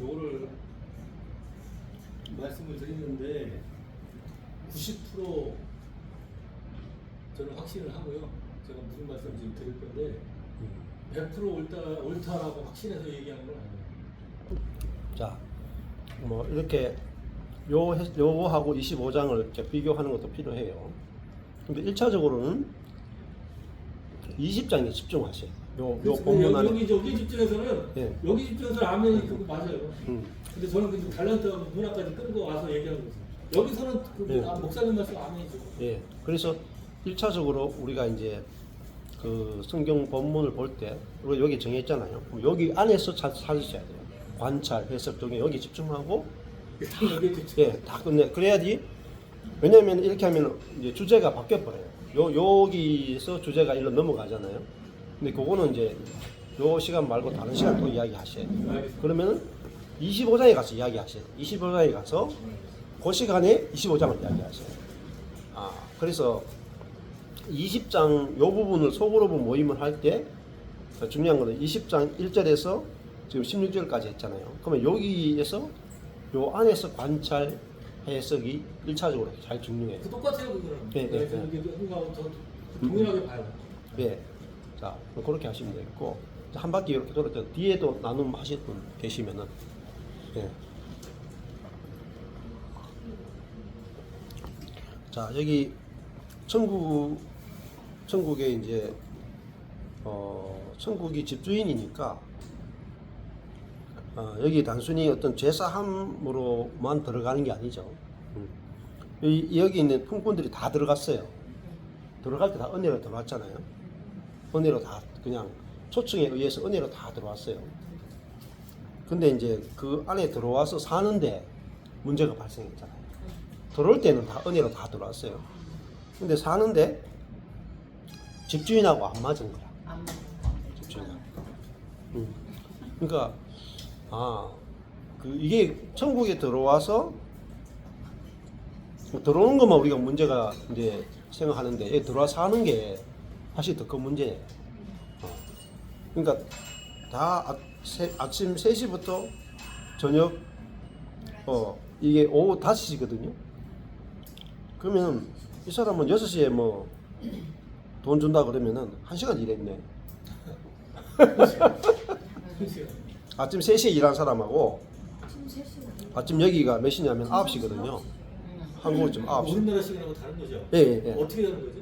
요거를 말씀을 드리는데 90% 저는 확신을 하고요. 제가 무슨 말씀 지금 드릴 건데 100% 옳다라고 확신해서 얘기하는 건 아니에요. 자, 뭐 이렇게 요거하고 25장을 이렇게 비교하는 것도 필요해요. 근데 1차적으로는 20장에 집중하세요. 요 본문 안에. 여기 집중해서는 예. 여기 집중해서는 아멘이 그거 맞아요. 근데 저는 그 달란트하고 문화까지 끌고 와서 얘기하는 거죠. 여기서는 그 예. 목사님 말씀 아멘이죠. 예. 그래서 1차적으로 우리가 이제 그 성경 본문을 볼 때 우리가 여기 정했잖아요. 그럼 여기 안에서 찾으셔야 돼요. 관찰, 해석 중에 여기 집중하고 예, 다 끝내. 그래야지. 왜냐면 이렇게 하면 이제 주제가 바뀌어 버려요. 여기서 주제가 일로 넘어가잖아요. 근데 그거는 이제 요 시간 말고 다른 시간 또 이야기하셔야 돼요. 그러면은 25장에 가서 이야기하셔야 돼요. 25장에 가서 그 시간에 25장을 이야기하셔야 돼요. 그래서 20장 요 부분을 소그룹 모임을 할 때 중요한 거는 20장 1절에서 지금 16절까지 했잖아요. 그러면 여기에서 요 안에서 관찰 해석이 1차적으로 잘 중요해요. 그 똑같아요 그거는. 네, 네, 네. 누군가 더 동일하게 봐요. 예. 자, 그렇게 하시면 되겠고, 한 바퀴 이렇게 돌았죠. 뒤에도 나눔 하실 분 계시면은, 예. 자, 여기 천국에 이제 천국이 집주인이니까 여기 단순히 어떤 죄사함으로만 들어가는 게 아니죠. 여기 있는 품꾼들이 다 들어갔어요. 들어갈 때 다 은혜로 들어왔잖아요. 은혜로 다 그냥 초청에 의해서 은혜로 다 들어왔어요. 근데 이제 그 안에 들어와서 사는데 문제가 발생했잖아요. 들어올 때는 다 은혜로 다 들어왔어요. 근데 사는데 집주인하고 안 맞은 거야. 집주인하고. 그러니까 이게 천국에 들어와서 들어오는 것만 우리가 문제가 이제 생각하는데 여기 들어와서 사는 게 사실 더 큰 문제예요. 그러니까 다 아침 3시부터 저녁 이게 오후 5시거든요. 그러면 이 사람은 6시에 뭐 돈 준다 그러면은 1시간 일했네. 아침 3시에 일한 사람하고 아침 여기가 몇 시냐면 9시거든요. 한국은 9시. 우리나라 시간하고 다른 거죠? 예. 어떻게 되는 거죠?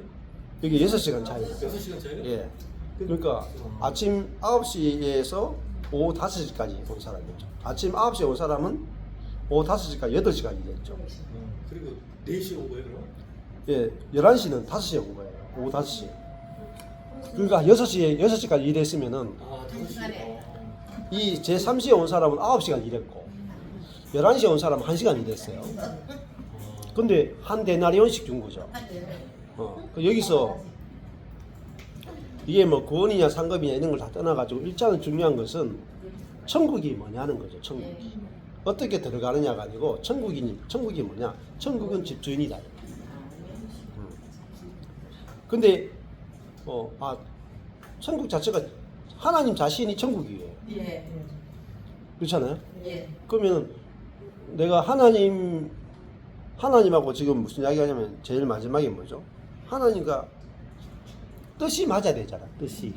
여기 6시간 차이예요. 6시간 차이요? 예. 그러니까 아침 9시에서 오후 5시까지 온 사람이죠. 아침 9시에 온 사람은 오후 5시까지 8시간 일했죠. 그리고 4시에 온 거예요, 그럼? 예, 11시는 5시에 온 거예요. 오후 5시. 그러니까 6시까지 일했으면은 5시. 이 제 3시에 온 사람은 9시간 일했고 11시에 온 사람은 1시간 일했어요. 근데 한 데나리온씩 준 거죠. 여기서 이게 뭐 구원이냐 상급이냐 이런 걸 다 떠나가지고 일단은 중요한 것은 천국이 뭐냐는 거죠. 천국이 어떻게 들어가느냐가 아니고 천국이 뭐냐? 천국은 집주인이다. 근데 천국 자체가 하나님 자신이 천국이에요. 예. 그렇잖아요. 예. 그러면 내가 하나님하고 지금 무슨 이야기 하냐면 제일 마지막에 뭐죠? 하나님과 뜻이 맞아야 되잖아. 뜻이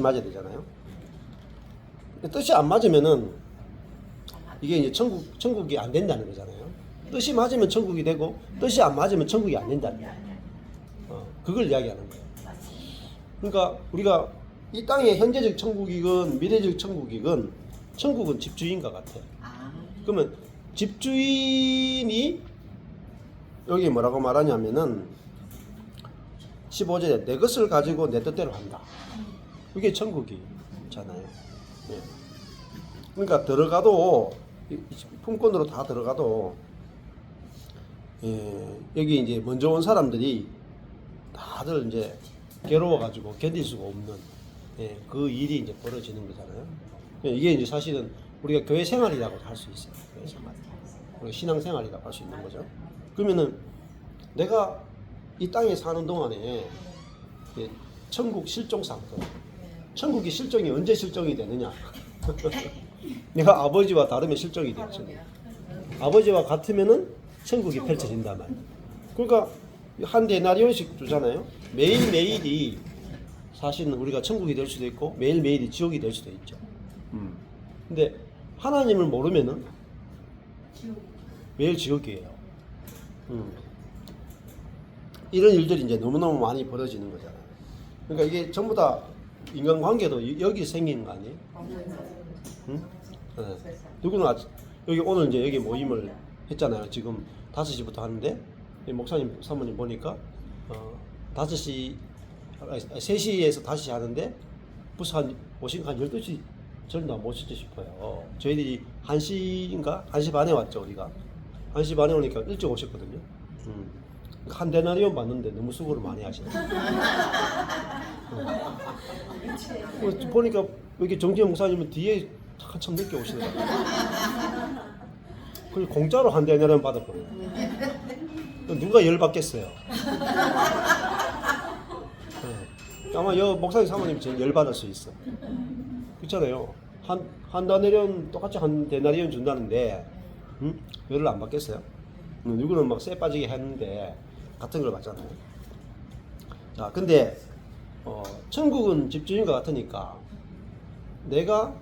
맞아야 되잖아요. 뜻이 안 맞으면은 이게 이제 천국이 안 된다는 거잖아요. 뜻이 맞으면 천국이 되고 뜻이 안 맞으면 천국이 안 된다는 거예요. 그걸 이야기하는 거예요. 그러니까 우리가 이 땅의 현재적 천국이건 미래적 천국이건 천국은 집주인과 같아요. 그러면 집주인이 여기 뭐라고 말하냐면은 15절에 내 것을 가지고 내 뜻대로 한다. 그게 천국이잖아요. 예. 그러니까 들어가도 품권으로 다 들어가도 여기 이제 먼저 온 사람들이 다들 이제 괴로워가지고 견딜 수가 없는 예, 그 일이 이제 벌어지는 거잖아요. 이게 이제 사실은 우리가 교회 생활이라고 할 수 있어요. 교회 생활. 우리가 신앙 생활이라고 할 수 있는 거죠. 그러면은 내가 이 땅에 사는 동안에 예, 천국 실종사건. 천국이 실종이 언제 실종이 되느냐? 내가 아버지와 다르면 실종이 되죠. 아버지와 같으면은 천국이 펼쳐진단 말이에요. 그러니까 한 데나리온씩 주잖아요. 매일매일이 사실은 우리가 천국이 될 수도 있고 매일매일이 지옥이 될 수도 있죠. 근데 하나님을 모르면은 매일 지옥이에요. 이런 일들이 이제 너무너무 많이 벌어지는 거잖아요. 그러니까 이게 전부 다 인간관계도 여기 생기는 거 아니에요? 응? 네. 누구는 여기 오늘 이제 여기 모임을 했잖아요. 지금 5시부터 하는데 목사님 사모님 보니까 3시에서 5시 하는데 벌써 한 오신 한 12시 전도 못 오셨지 싶어요. 저희들이 1시인가? 1시 반에 왔죠, 우리가. 1시 반에 오니까 일찍 오셨거든요. 한 데나리온 받는데 너무 수고를 많이 하시네. 보니까 여기 정지현 목사님은 뒤에 한참 늦게 오시더라고요. 그리고 공짜로 한 데나리온 받았거든요. 누가 열 받겠어요? 아마 여 목사님 사모님 제일 열 받을 수 있어. 그렇잖아요. 한 데나리온 똑같이 한 데나리온 준다는데 열을 안 받겠어요? 누구는 막 쇠 빠지게 했는데 같은 걸 받잖아요. 자, 근데 천국은 집주인과 같으니까 내가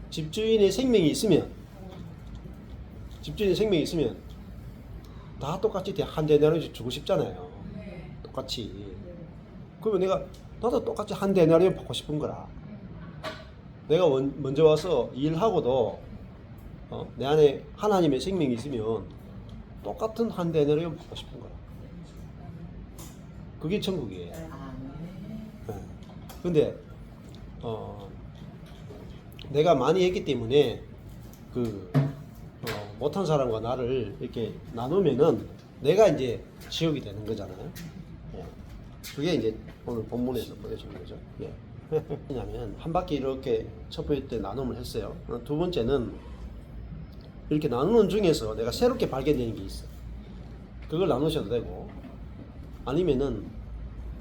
집주인의 생명이 있으면 다 똑같이 한 데나리온씩 주고 싶잖아요. 똑같이. 그러면 나도 똑같이 한 데나리온 받고 싶은 거라. 내가 먼저 와서 일하고도 내 안에 하나님의 생명이 있으면 똑같은 한 데나리온 받고 싶은 거라. 그게 천국이에요. 네. 근데 내가 많이 했기 때문에 못한 사람과 나를 이렇게 나누면은 내가 이제 지옥이 되는 거잖아요. 예. 그게 이제 오늘 본문에서 보여주는 거죠. 예. 왜냐하면 한 바퀴 이렇게 첫 번째 때 나눔을 했어요. 두 번째는 이렇게 나누는 중에서 내가 새롭게 발견되는 게 있어. 그걸 나누셔도 되고, 아니면은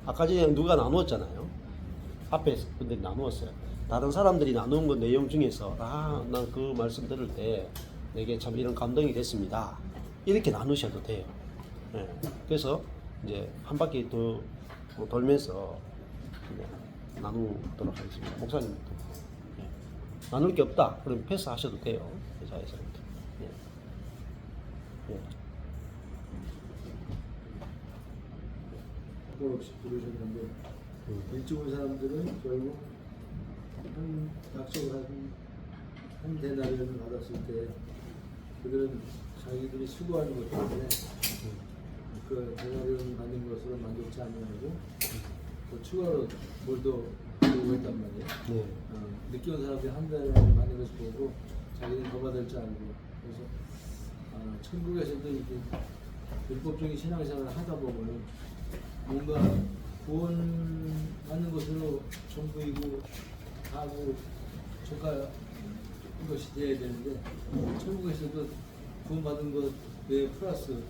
아까 전에 누가 나누었잖아요. 앞에 분들이 나누었어요. 다른 사람들이 나누는 그 내용 중에서 난 그 말씀 들을 때 내게 참 이런 감동이 됐습니다. 이렇게 나누셔도 돼요. 네. 그래서 이제 한 바퀴 더 돌면서 나누도록 하겠습니다. 목사님도 네. 나눌 게 없다. 그럼 패스하셔도 돼요. 이 자리에서. 네. 네. 없이 부르셨는데 일찍 온 사람들은 결국 한 약속을 한 데나리온을 받았을 때 그들은 자기들이 수고하는 것 때문에 그 데나리온 받는 것으로 만족치 않냐고 또 추가로 뭘 더 요구했단 말이에요. 네. 늦게 온 사람들이 한 데나리온 받는 것을 보고 자기는 더 받을 줄 알고 그래서 천국에서도 이렇게 율법적인 신앙생활을 하다 보면 뭔가 구원받는 것으로 전부이고 하고 조카 것이 돼야 되는데 천국에서도 구원받은 것 외에 플러스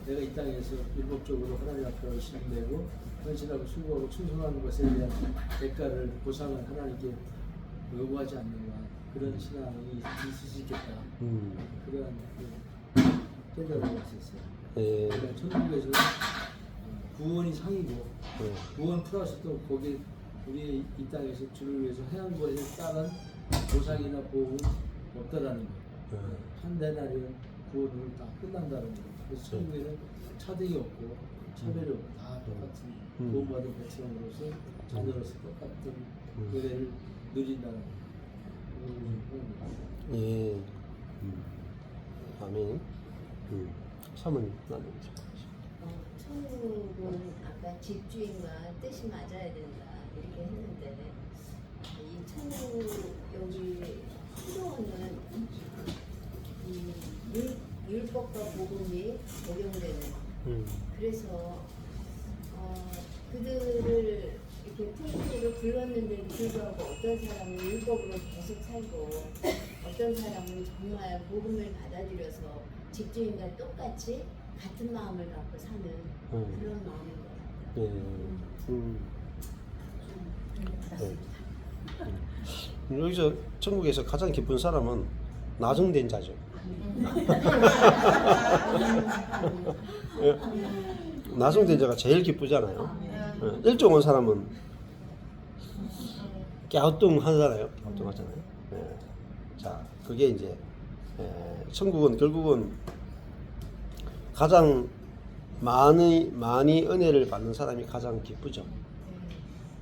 내가 이 땅에서 율법적으로 하나님 앞에 열심히 내고 헌신하고 수고하고 충성하는 것에 대한 대가를 보상을 하나님께 요구하지 않는가 그런 신앙이 있을 수 있겠다. 그런 깨달음을 했었어요. 그러니까 천국에서는 구원이 상이고 구원 플러스 또 거기 우리 이 땅에서 주를 위해서 해한 것에 따른 보상이나 보험은 없다라는 거예요. 한 데나리온 구원을 다 끝난다는 거예요. 그래서 천국에는 차등이 없고 차별이 없고 다 똑같은 구원받은 백성으로서 자녀로서 똑같은 은혜를 누린다는 거예요. 예. 아멘. 사모님 나누죠. 천국은 아까 집주인과 뜻이 맞아야 된다 이렇게 했는데 이 천국 여기 수도원은 이 율법과 복음이 적용되는 그래서 그들을 이렇게 불렀는데도 불구하고 어떤 사람은 율법으로 계속 살고 어떤 사람은 정말 복음을 받아들여서 집주인과 똑같이 같은 마음을 갖고 사는 그런 마음인 것 같아요. 여기서 천국에서 가장 기쁜 사람은 나중된 자죠. 나중된 자가 제일 기쁘잖아요. 일종한 사람은 갸우뚱하잖아요. 갸우뚱하잖아요. 자, 그게 이제 천국은 결국은 가장 많이 은혜를 받는 사람이 가장 기쁘죠.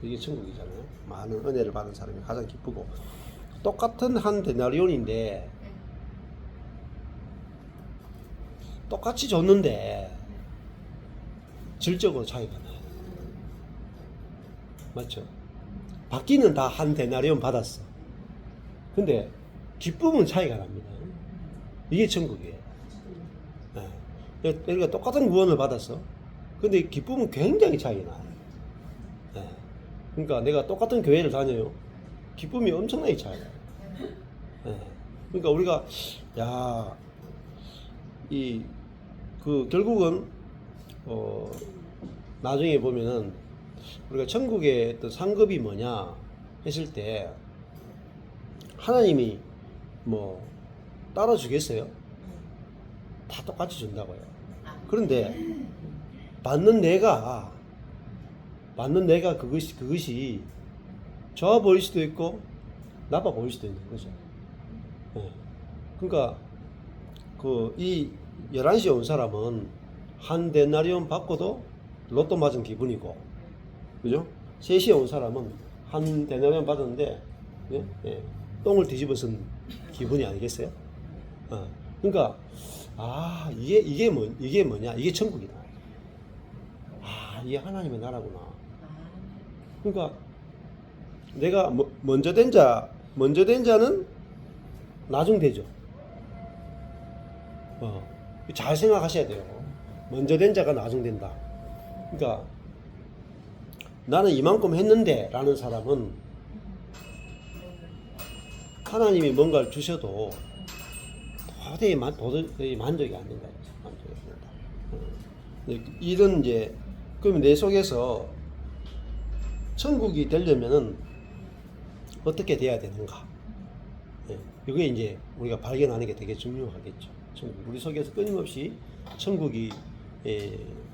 이게 천국이잖아요. 많은 은혜를 받은 사람이 가장 기쁘고, 똑같은 한 데나리온인데 똑같이 줬는데 질적으로 차이가 나요. 맞죠? 받기는 다 한 데나리온 받았어. 근데 기쁨은 차이가 납니다. 이게 천국이에요. 그러니까 똑같은 구원을 받았어. 근데 기쁨은 굉장히 차이가 나요. 그러니까 내가 똑같은 교회를 다녀요. 기쁨이 엄청나게 차이가 나요. 그러니까 우리가 결국은 나중에 보면은 우리가 천국의 어떤 상급이 뭐냐 했을 때 하나님이 뭐 따라 주겠어요? 다 똑같이 준다고요. 그런데 받는 내가 그것이 좋아 보일 수도 있고 나빠 보일 수도 있는 거죠. 그러니까 이 11시에 온 사람은 한 데나리온 받고도 로또 맞은 기분이고, 그죠? 3시에 온 사람은 한 데나리온 받았는데 똥을 뒤집어 쓴 기분이 아니겠어요? 그러니까 이게 뭐냐? 이게 천국이다. 이게 하나님의 나라구나. 그러니까 내가 먼저 된 자는 나중되죠. 잘 생각하셔야 돼요. 먼저 된 자가 나중된다. 그러니까 나는 이만큼 했는데 라는 사람은 하나님이 뭔가를 주셔도 도저히 만족이 안 된다. 이런 이제 그러면 내 속에서 천국이 되려면은 어떻게 돼야 되는가? 이게 이제 우리가 발견하는 게 되게 중요하겠죠. 우리 속에서 끊임없이 천국이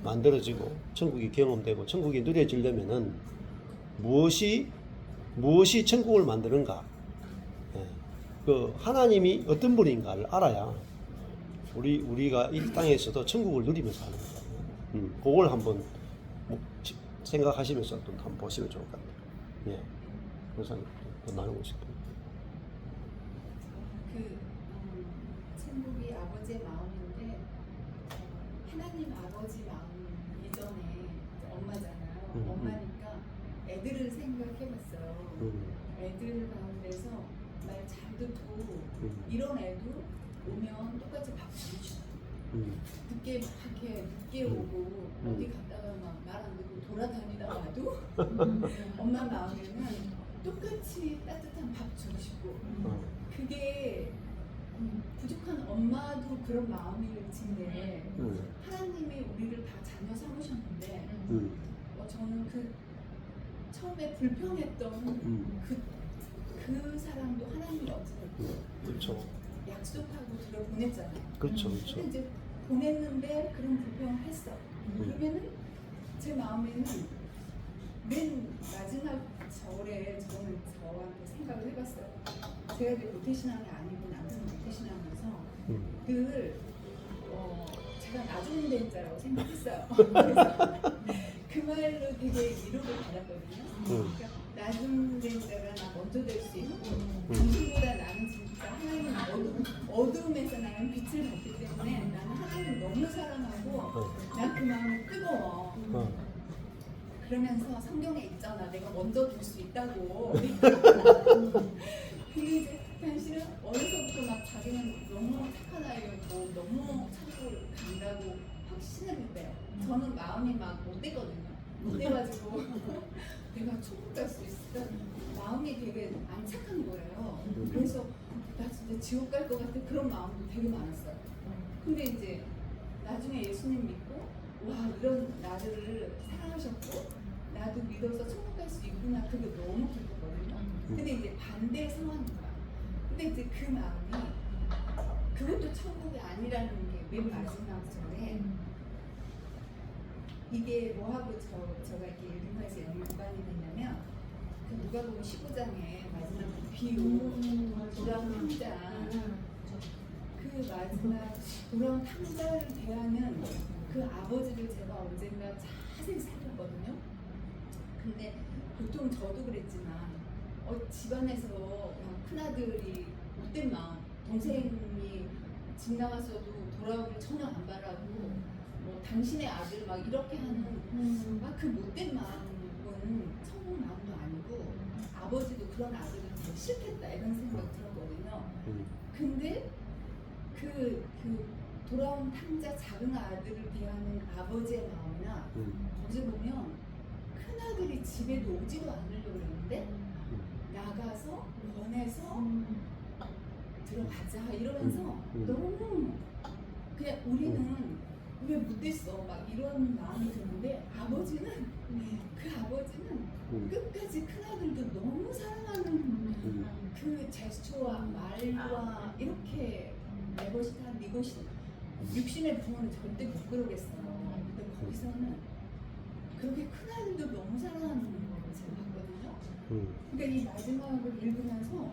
만들어지고 천국이 경험되고 천국이 누려지려면은 무엇이 천국을 만드는가? 하나님이 어떤 분인가를 알아야 우리가 이 땅에서도 천국을 누리면서 하는 거예요. 그걸 한번 생각하시면서 또 한번 보시면 좋을 것 같아요. 그래서 나누고 싶어요. 천국이 아버지의 마음인데 하나님 아버지 마음 이전에 엄마잖아요. 엄마니까 애들을 생각해봤어요. 애들 가운데서 말 잘 듣고 이런 애도 오면 똑같이 밥 잘 주고 늦게 막 이렇게 늦게 오고 어디 갔다가 막 말 안 듣고 돌아다니다가 와도 엄마 마음에는 똑같이 따뜻한 밥 주고 싶고 그게 부족한 엄마도 그런 마음일진데 하나님이 우리를 다 자녀 삼으셨는데 저는 처음에 불평했던 그 사람도 하나님이 어쨌든 그렇죠. 약속하고 들어보냈잖아요. 그렇죠, 그렇죠. 근데 이제 보냈는데 그런 불평을 했어. 그러면은 제 마음에는 맨 마지막 절에 저는 저한테 생각을 해봤어요. 제가 이제 모태신앙이 아니고 남편은 모태신앙이어서 늘 제가 나중된 자라고 생각했어요. 그래서 그 말로 되게 위로를 받았거든요. 그러니까 나중된 자가 나 먼저 될 수 있고 당신보다 나는 진짜 하나님 어둠에서 나는 빛을 받기 때문에 나는 하나님 너무 사랑하고 난 그 마음이 뜨거워. 그러면서 성경에 있잖아. 내가 먼저 될 수 있다고. 근데 이제 당신은 어려서부터 막 자기는 너무 착한 아이였고 너무 천국을 간다고 확신을 했대요. 저는 마음이 막 못 되거든요. 못 돼가지고 내가 천국 갈 수 있을까? 마음이 되게 안착한 거예요. 그래서 나 진짜 지옥 갈 것 같아 그런 마음도 되게 많았어요. 근데 이제 나중에 예수님 믿고 와 이런 나를 사랑하셨고 나도 믿어서 천국 갈 수 있구나 그게 너무 기뻤거든요. 근데 이제 반대 상황인 거야. 근데 이제 그 마음이 그것도 천국이 아니라는 게 맨 마지막 절에 이게 뭐하고 제가 이렇게 읽으면서 연관이 됐냐면 그 누가복음 19장에 마지막 비유 돌아온 탕자 그 마지막 돌아온 탕자를 대하는 그 아버지를 제가 언젠가 자세히 살폈거든요. 근데 보통 저도 그랬지만 집안에서 큰아들이 못된 마음 동생이 집 나갔어도 돌아오길 전혀 안 바라고 뭐 당신의 아들 막 이렇게 하는 막 그 못된 마음은 천국 마음도 아니고 아버지도 그런 아들을 되게 싫겠다 이런 생각 들었거든요. 근데 그 돌아온 탕자 작은 아들을 대하는 아버지의 마음이나 거기 보면 큰 아들이 집에도 오지도 않으려고 그러는데 나가서 권해서 들어가자 이러면서 너무 그냥 우리는 왜 못됐어 막 이런 마음이 드는데 아버지는 그 아버지는 끝까지 큰아들도 너무 사랑하는 그 제스처와 말과 이렇게 내것이다 네것이다 육신의 부모는 절대 못 그러겠어요. 근데 거기서는 그렇게 큰아들도 너무 사랑하는 걸 제가 봤거든요. 그러니까 이 마지막을 읽으면서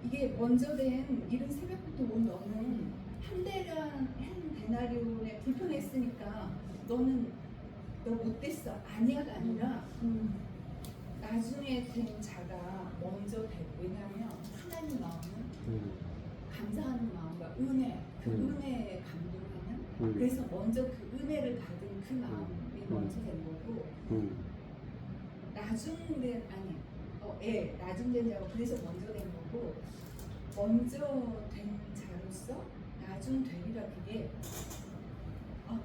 이게 먼저 된 이른 새벽부터 온 너는 한 데나리온에 불편했으니까 너 못됐어 아니야가 아니라 나중에 된 자가 먼저 되고 왜냐하면 하나님 마음은 감사하는 마음과 은혜 그 은혜에 감동하는 그래서 먼저 그 은혜를 받은 그 마음이 먼저 된 거고 나중된 자가 그래서 먼저 된 거고 먼저 된 자로서 나중 되리라 그게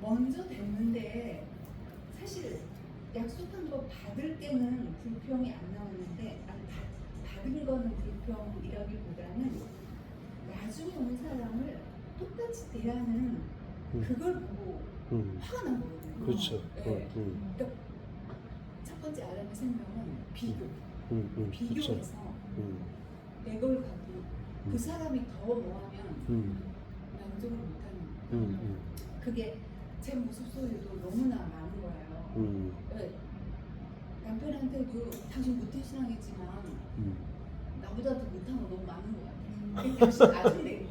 먼저 됐는데 사실 약속한 거 받을 때는 불평이 안 나오는데 받은 거는 불평이라기보다는 나중에 온 사람을 똑같이 대하는 그걸 보고 화가 난 거거든요. 그렇죠. 네. 그러니까 첫 번째 아담의 생명은 비교. 비교해서 내 걸 갖고 그 사람이 더 뭐하면 만족을 못하는 그게 제 모습 속에도 너무나 많은 거예요. 네. 남편한테도 당신 모태신앙이지만 나보다도 못한 거 너무 많은 거야. 당신 나중 된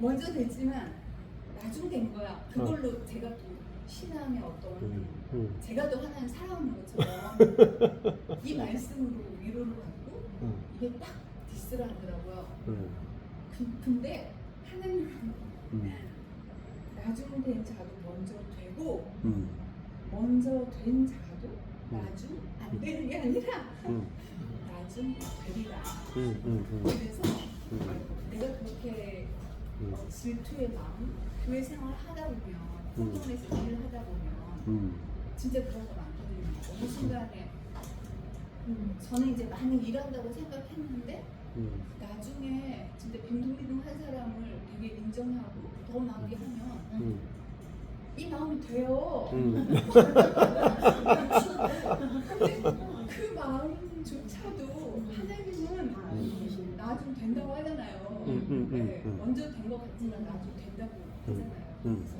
먼저 됐지만 나중 된 거야. 그걸로 제가 또 신앙의 어떤 제가 또 하나님 사랑하는 것처럼 이 말씀으로 위로를 받고 이게 딱 디스를 하더라고요. 근데 하나님은 나중 된 자도 먼저 되고 먼저 된 자도 나중 안 되는 게 아니라 나중 되리라. 그래서 내가 그렇게 질투의 마음, 교회 생활 하다 보면 성경에서 일을 하다 보면 진짜 그런 거 많거든요. 어느 순간에 저는 이제 많이 일한다고 생각했는데 나중에 진짜 빈둥빈둥 한 사람을 되게 인정하고 더 많이 하면 이 마음이 돼요. 근데 그 마음조차도 하나님은 나중 된다고 하잖아요. 네, 먼저 된 것 같지만 나중 된다고 하잖아요. 그래서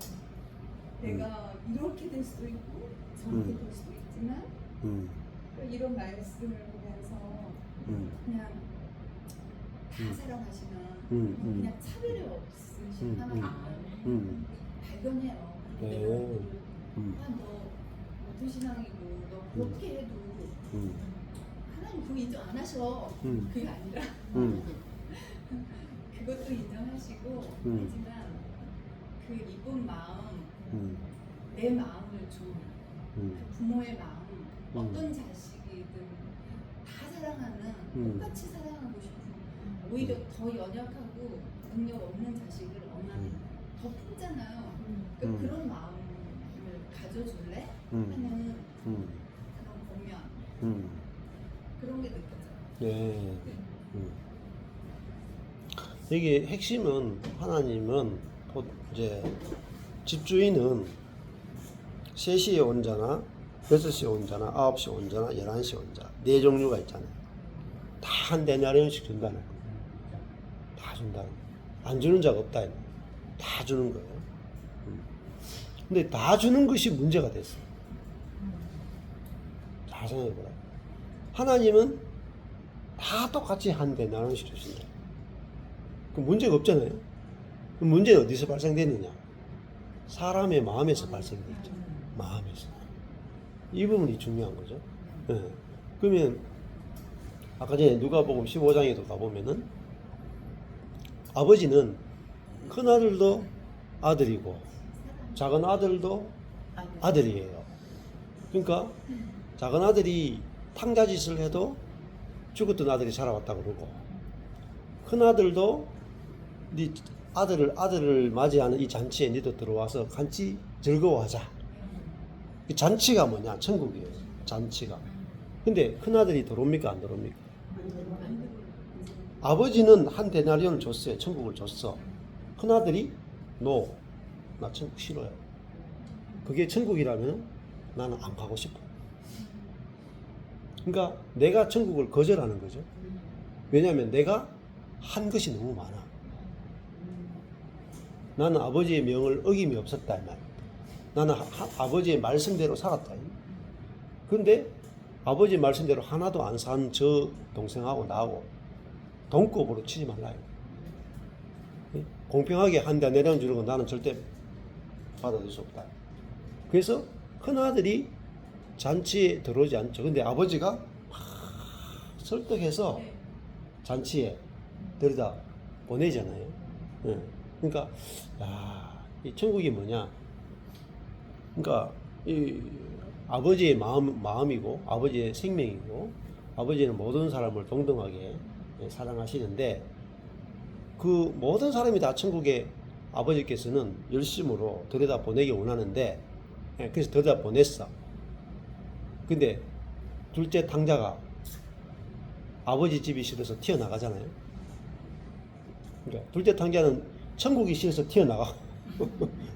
내가 이렇게 될 수도 있고 저렇게 될 수도 있지만 이런 말씀을 보면서 그냥 다 사랑하시면 그냥 차별이 없으신 하나님을 발견해요. 내가 너 모태신앙이고 너 그렇게 해도 하나님 그거 인정 안 하셔. 그게 아니라 그것도 인정하시고 하지만 그 이쁜 마음 내 마음을 좀 그 부모의 마음 어떤 자식이든 다 사랑하는 똑같이 사랑하고 싶은 오히려 더 연약하고 능력 없는 자식을 엄마는 더 품잖아요. 그러니까 그런 마음을 가져줄래? 하는 그런 보면 그런 게 느껴져요. 예. 이게 핵심은 하나님은 이제 집주인은 3시에 온 자나 6시에 온 자나 9시에 온 자나 11시에 온 자 4종류가 있잖아요. 다 한 데나리온씩 준다는 거예요. 다 준다는 거예요. 안 주는 자가 없다. 다 주는 거예요. 근데 다 주는 것이 문제가 됐어요. 잘 생각해보라. 하나님은 다 똑같이 한 데나리온씩 주신다. 그 문제가 없잖아요. 그 문제는 어디서 발생됐느냐? 사람의 마음에서 발생됐죠. 마음에서. 이 부분이 중요한 거죠. 네. 그러면 아까 전에 누가복음 15장에도 가보면은 아버지는 큰 아들도 아들이고 작은 아들도 아들이에요. 그러니까 작은 아들이 탕자짓을 해도 죽었던 아들이 살아왔다 그러고 큰 아들도 네 아들을 맞이하는 이 잔치에 니도 들어와서 같이 즐거워하자. 그 잔치가 뭐냐? 천국이에요. 잔치가. 근데 큰 아들이 들어옵니까? 안 들어옵니까? 아버지는 한 데나리온을 줬어요. 천국을 줬어. 큰 아들이 노. 나 천국 싫어요. 그게 천국이라면 나는 안 가고 싶어. 그러니까 내가 천국을 거절하는 거죠. 왜냐하면 내가 한 것이 너무 많아. 나는 아버지의 명을 어김이 없었다 이 말. 나는 아버지의 말씀대로 살았다. 그런데 아버지 말씀대로 하나도 안 산 저 동생하고 나하고 동급으로 치지 말라요. 공평하게 한 대 내려주는 건 나는 절대 받아들일 수 없다. 그래서 큰 아들이 잔치에 들어오지 않죠. 근데 아버지가 막 설득해서 잔치에 들여다 보내잖아요. 그러니까 이 천국이 뭐냐? 그러니까 이 아버지의 마음이고 아버지의 생명이고 아버지는 모든 사람을 동등하게 사랑하시는데 그 모든 사람이 다 천국에 아버지께서는 열심으로 들여다 보내기 원하는데 그래서 들여다 보냈어. 근데 둘째 탕자가 아버지 집이 싫어서 튀어나가잖아요. 그러니까 둘째 탕자는 천국이 싫어서 튀어나가고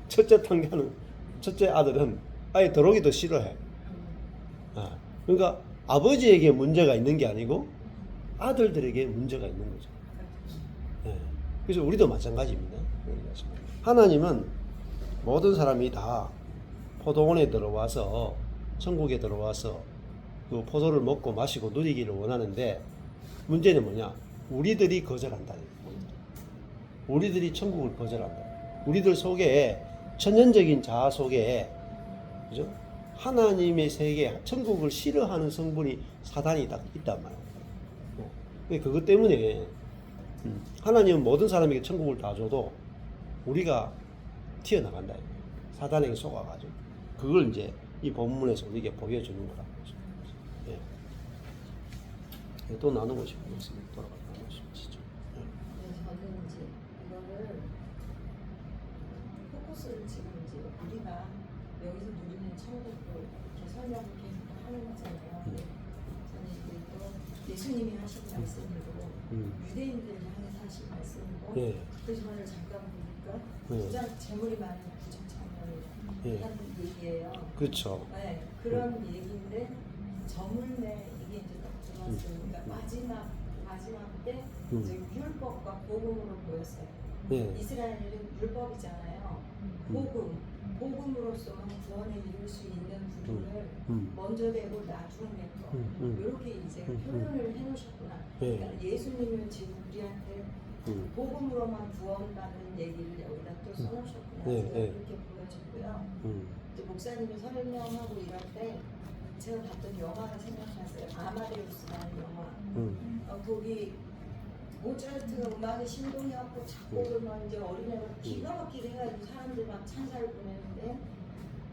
첫째 아들은 아예 들어오기도 싫어해. 그러니까 아버지에게 문제가 있는 게 아니고 아들들에게 문제가 있는 거죠. 그래서 우리도 마찬가지입니다. 하나님은 모든 사람이 다 포도원에 들어와서 천국에 들어와서 그 포도를 먹고 마시고 누리기를 원하는데 문제는 뭐냐? 우리들이 거절한다. 우리들이 천국을 거절한다. 우리들 속에 천연적인 자아 속에 그죠? 하나님의 세계, 천국을 싫어하는 성분이 사단이 딱 있단 말이에요. 그것 때문에 하나님은 모든 사람에게 천국을 다 줘도 우리가 튀어나간다. 사단에게 속아가지고 그걸 이제 이 본문에서 우리에게 보여주는 거라고. 예. 또 나누고 싶은 말씀 돌아가고 싶으시죠? 저는 이제 이거를 포커스를 지금 이제 우리가 여기서 누리는 천국을 이렇게 설명을 계속 하는 거잖아요. 저는 이제 또 예수님이 하신 말씀으로 유대인들을 향해서 하신 말씀이고 그 전을 잠깐 보니까 부자 재물이 많은 부정청년을 하는 얘기예요. 그렇죠. 네, 그런 얘기인데 저물매 이게 이제 딱 들어왔으니까 마지막 때 이제 율법과 복음으로 보였어요. 이스라엘은 율법이잖아요. 복음으로서만 구원에 이룰 수 있는 부분을 먼저 되고 나중에 거 이렇게 이제 표현을 해놓으셨구나. 그러니까 예수님은 지금 우리한테 복음으로만 구원받는 얘기를 여기다 또 써놓으셨구나. 이렇게 보여졌고요. 이제 목사님이 설명하고 이럴 때 제가 봤던 영화가 생각났어요. 아마데우스라는 영화. 거기 모차르트가 음악에 신동이었고 작곡을 막 이제 어린애가 기가 막히게 해가지고 사람들 막 찬사를 보내는데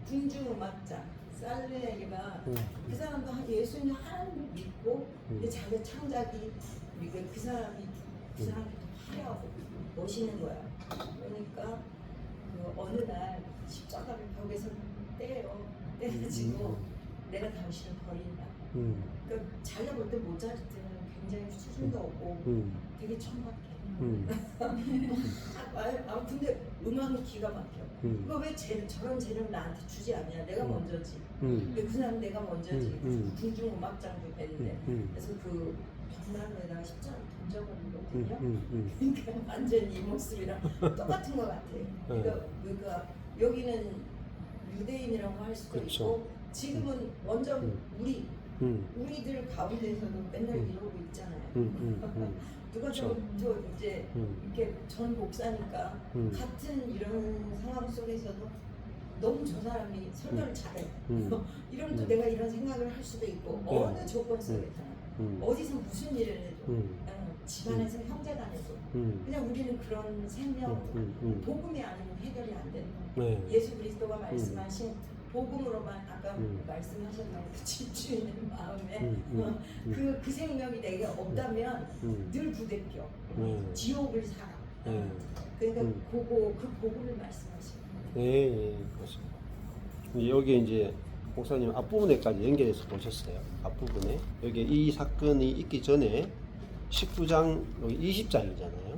궁중 음악자 살레에게가 그 사람도 예수님 하나님을 믿고 근데 자기 창작이 그 사람이 더 화려하고 멋있는 거야. 그러니까 그 어느 날 십자가를 벽에서 떼가지고 내가 당신을 버린다. 그러니까 자기가 볼 때 모차르트는 굉장히 수준도 없고 되게 천박해. 근데 음악은 기가 막혀. 그거 왜 저런 재능 나한테 주지 않냐? 내가 먼저지. 그 사람 내가 먼저지. 궁중 음악장도 뵀는데 그래서 그 벽난로에다가 십자를 던져버리거든요. 그러니까 완전 이 모습이랑 똑같은 것 같아. 그러니까 여기는 유대인이라고 할 수도 그렇죠. 있고 지금은 완전 우리들 가운데서도 맨날 이러고 있잖아요. 누가 저 이제 이렇게 전 목사니까 같은 이런 상황 속에서도 너무 저 사람이 설교를 잘해. 이러면 또 내가 이런 생각을 할 수도 있고 어느 조건 속에서나 어디서 무슨 일을 해도 집안에서 형제간에도 그냥 우리는 그런 생명 복음이 아니면 해결이 안 되는 거예요. 예수 그리스도가 말씀하신 복음으로만 아까 말씀하셨던 그 집주인의 마음에 그 생명이 내게 없다면 늘 부대껴 지옥을 살아. 그러니까 그 복음을 말씀하시는 거예요. 네, 그렇습니다. 여기 이제 목사님 앞부분에까지 연결해서 보셨어요. 앞부분에 여기 이 사건이 있기 전에 19장 여기 20장이잖아요.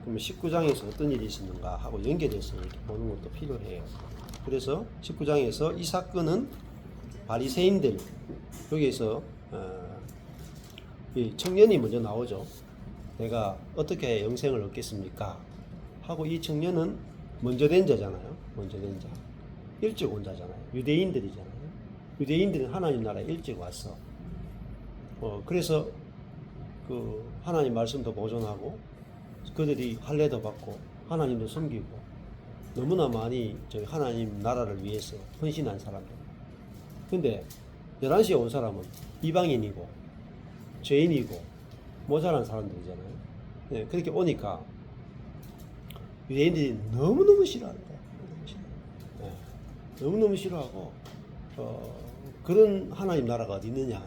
그러면 19장에서 어떤 일이 있었는가 하고 연결해서 이렇게 보는 것도 필요해요. 그래서 19장에서 이 사건은 바리새인들 여기에서 이 청년이 먼저 나오죠. 내가 어떻게 영생을 얻겠습니까? 하고 이 청년은 먼저 된 자잖아요. 먼저 된 자. 일찍 온 자잖아요. 유대인들이잖아요. 유대인들은 하나님 나라에 일찍 왔어. 그래서 그 하나님 말씀도 보존하고 그들이 할례도 받고 하나님도 섬기고 너무나 많이 저희 하나님 나라를 위해서 헌신한 사람들. 근데 11시에 온 사람은 이방인이고 죄인이고 모자란 사람들이잖아요. 네, 그렇게 오니까 유대인들이 너무너무 싫어하는 거야. 네, 너무너무 싫어하고 그런 하나님 나라가 어디 있느냐.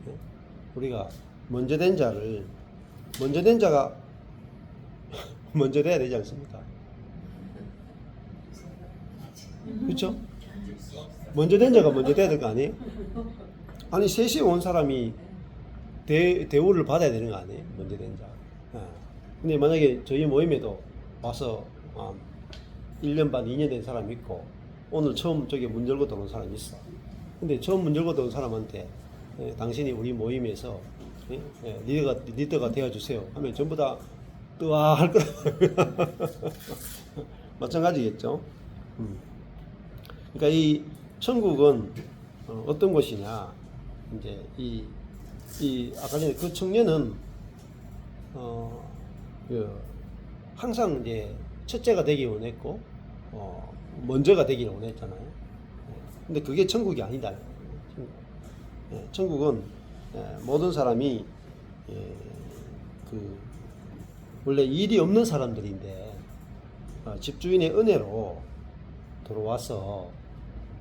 네? 우리가 먼저 된 자가 먼저 돼야 되지 않습니까? 그렇죠? 먼저 된 자가 먼저 돼야 될 거 아니에요? 아니 3시에 온 사람이 대우를 받아야 되는 거 아니에요? 먼저 된 자. 근데 만약에 저희 모임에도 와서 1년 반, 2년 된 사람이 있고 오늘 처음 저기 문 열고 들어온 사람이 있어. 근데 처음 문 열고 들어온 사람한테 당신이 우리 모임에서 리더가 되어주세요 하면 전부 다 뜨아할 거라. 마찬가지겠죠. 그러니까 이 천국은 어떤 곳이냐? 이제 이 아까 전에 그 청년은 항상 이제 첫째가 되기 원했고 먼저가 되기를 원했잖아요. 근데 그게 천국이 아니다. 천국은 모든 사람이 원래 일이 없는 사람들인데 집주인의 은혜로 들어와서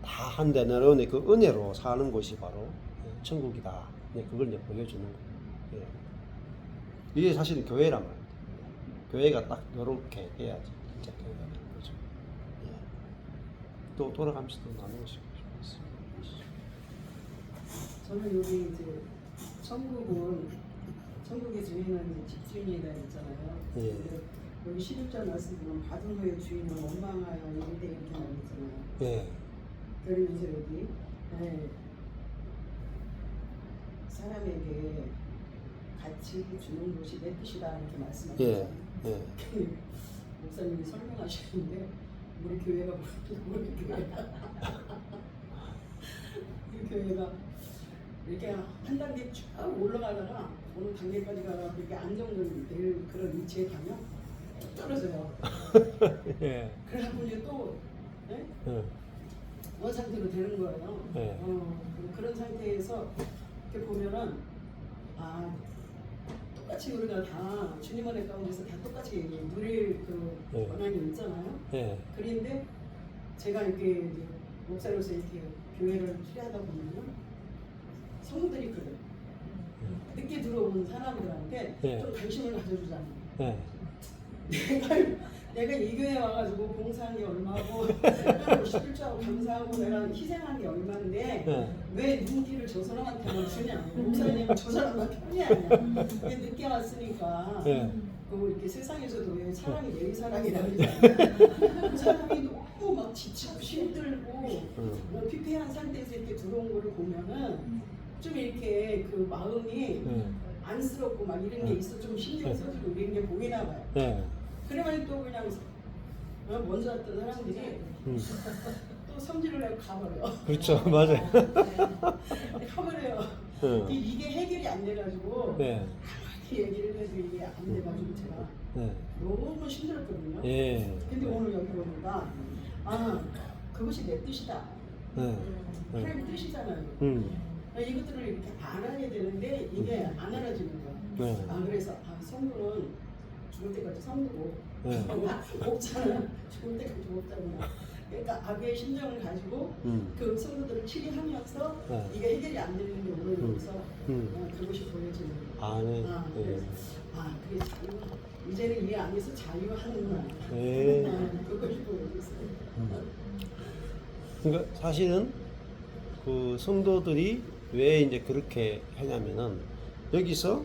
다 한데 내려오는 그 은혜로 사는 곳이 바로 천국이다. 그걸 이제 보여주는 거예요. 이게 사실은 교회란 말이에요. 교회가 딱 이렇게 해야지 진짜 교회가 되는 거죠. 또 돌아가면서 또 나누고 싶습니다. 저는 여기 이제 천국의 주인은 집주인이다 했잖아요. 예. 여기 16절 말씀 보면 받은 후에 주인은 원망하여 이르되 이렇게 나오잖아요. 예. 그러면서 여기 사람에게 같이 주는 것이 내 뜻이다 이렇게 말씀하셨잖아요. 예. 목사님이 설명하시는데 우리 교회가 이렇게 한 단계 쭉 올라가다가 어느 단계까지 가다가 이렇게 안정될 그런 위치에 가면 뚝 떨어져요. 예. 그래갖고 이제 또 원상태로 되는 거예요. 예. 그런 상태에서 이렇게 보면은 똑같이 우리가 다 주님 안에 가운데서 다 똑같이 누릴 그 권한이 있잖아요. 예. 그런데 제가 이렇게 목사로서 이렇게 교회를 수리하다 보면은 성도들이 그래요. 늦게 들어오는 사람들한테 좀 관심을 가져주잖아요. 내가 이 교회 와가지고 봉사한 게 얼마고 11조하고 감사하고 내가 희생한 게 얼마인데 네. 왜 눈길을 저 사람한테만 주냐. 목사님은 저 사람만 편이 아니야. 이게 늦게 왔으니까 네. 그 이렇게 세상에서도 왜 사랑이 내리사랑이라고 그러잖아요. 그 사람이 너무 막 지치고 힘들고 뭐 피폐한 상태에서 이렇게 들어온 거를 보면은 좀 이렇게 그 마음이 안쓰럽고 막 이런 게 있어. 좀 신경 써주고 이런 게 보이나 봐요. 네. 그러면 또 그냥 먼저 왔던 사람들이 또 성질을 내고 가버려요. 그렇죠. 맞아요. 가버려요. 이게 해결이 안 돼가지고 네. 가만히 얘기를 해도 이게 안 돼가지고 제가 네. 너무 힘들었거든요. 예. 근데 오늘 여기 오니까 그것이 내 뜻이다. 네. 하나님의 뜻이잖아요. 이것들을 이렇게 알아야 되는데 이게 안 알아지는 거야. 네. 그래서 성도는 죽을 때까지 성도고 네. 목자는 죽을 때까지 목자구나. 그러니까 악의 심정을 가지고 그 성도들을 치료하면서 네. 이게 해결이 안 되는 게 오늘 여기서 그것이 보여지는 거예요. 아, 네. 그래서 그게 자유. 이제는 이 안에서 자유하는구나. 네. 그것이 보여졌어요. 그러니까 사실은 그 성도들이 왜 이제 그렇게 하냐면은 여기서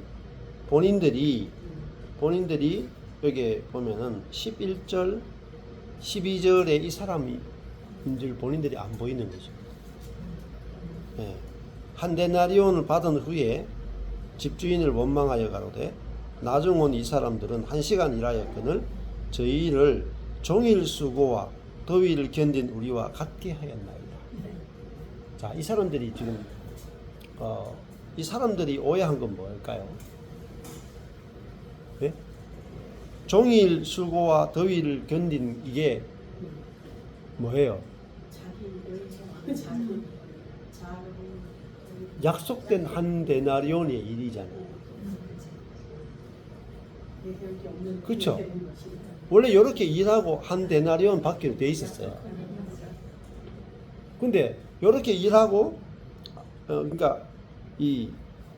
본인들이 여기 보면은 11절, 12절에 이 사람인 줄 본인들이 안 보이는 거죠. 네. 한 데나리온을 받은 후에 집주인을 원망하여 가로되 나중 온 이 사람들은 1시간 일하였거늘 저희를 종일 수고와 더위를 견딘 우리와 같게 하였나이다. 자, 이 사람들이 지금 이 사람들이 오해한 건 뭘까요? 네? 종일 수고와 더위를 견딘 이게 뭐예요? 약속된 한 데나리온의 일이잖아요. 그렇죠? 원래 이렇게 일하고 한 데나리온 받기로 돼 있었어요. 근데 이렇게 일하고 그러니까 이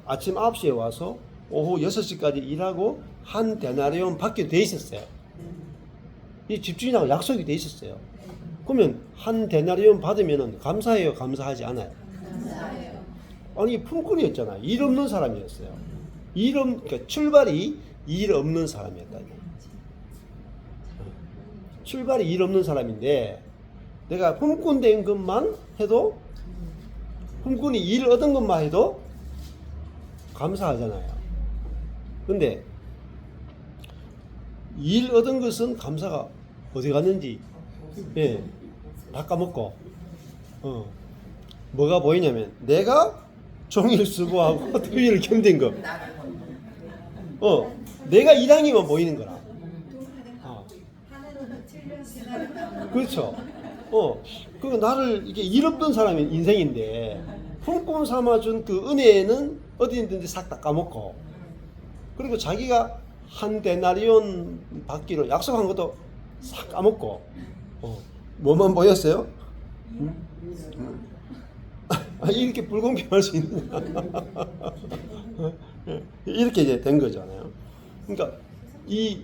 아침 9시에 와서 오후 6시까지 일하고 한 데나리온 받기로 돼 있었어요. 이 집주인하고 약속이 돼 있었어요. 그러면 한 데나리온 받으면은 감사해요, 감사하지 않아요? 감사해요. 아니 품꾼이었잖아요. 일 없는 사람이었어요. 그러니까 출발이 일 없는 사람이었다. 출발이 일 없는 사람인데 내가 품꾼 된 것만 해도 품꾼이 일 얻은 것만 해도 감사하잖아요. 근데 일 얻은 것은 감사가 어디 갔는지 다 까먹고 뭐가 보이냐면 내가 종일 수고하고 더위를 견딘 거 내가 일하기만 보이는 거라. 그렇죠. 그 나를 이게 일 없던 사람이 인생인데 품꾼 삼아준 그 은혜는 어디 있는지 싹 다 까먹고 그리고 자기가 한 데나리온 받기로 약속한 것도 싹 까먹고 뭐만 보였어요? 이렇게 불공평할 수 있느냐? 이렇게 이제 된 거잖아요. 그러니까 이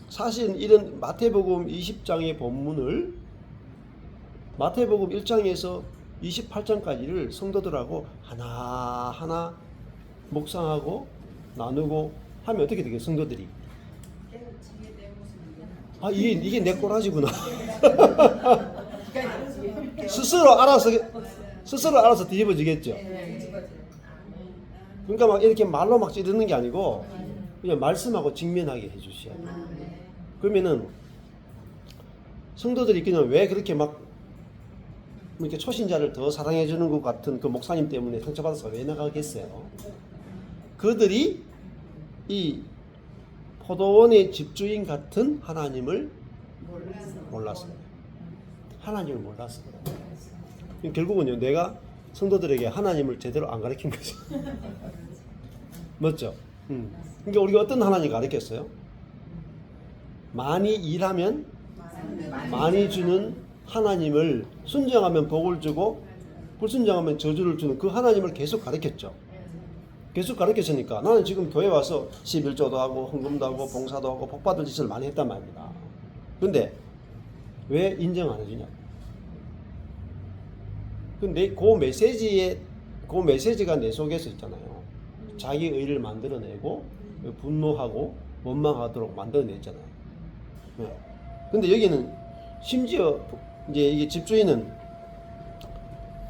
사실 이런 마태복음 20장의 본문을 마태복음 1장에서 28장까지를 성도들하고 하나하나 묵상하고 나누고 하면 어떻게 되겠어요? 성도들이 이게 내 꼬라지구나. 스스로 알아서 뒤집어지겠죠. 그러니까 막 이렇게 말로 막 찌르는 게 아니고 그냥 말씀하고 직면하게 해주셔야 돼요. 그러면은 성도들이 그냥 왜 그렇게 막 이렇게 초신자를 더 사랑해 주는 것 같은 그 목사님 때문에 상처받아서 왜 나가겠어요? 그들이 이 포도원의 집주인 같은 하나님을 몰랐어요. 하나님을 몰랐어요. 결국은요, 내가 성도들에게 하나님을 제대로 안 가르친 거죠. 맞죠? 그러니까 우리가 어떤 하나님 가르쳤어요? 많이 일하면 많이 주는 하나님을 순종하면 복을 주고 불순종하면 저주를 주는 그 하나님을 계속 가르쳤죠. 계속 가르쳤으니까 나는 지금 교회 와서 11조도 하고 헌금도 하고 봉사도 하고 복 받을 짓을 많이 했단 말입니다. 근데 왜 인정 안 해주냐? 근데 그 메시지가 내 속에서 있잖아요. 자기 의를 만들어내고 분노하고 원망하도록 만들어냈잖아요. 네. 근데 여기는 심지어 이제 이게 집주인은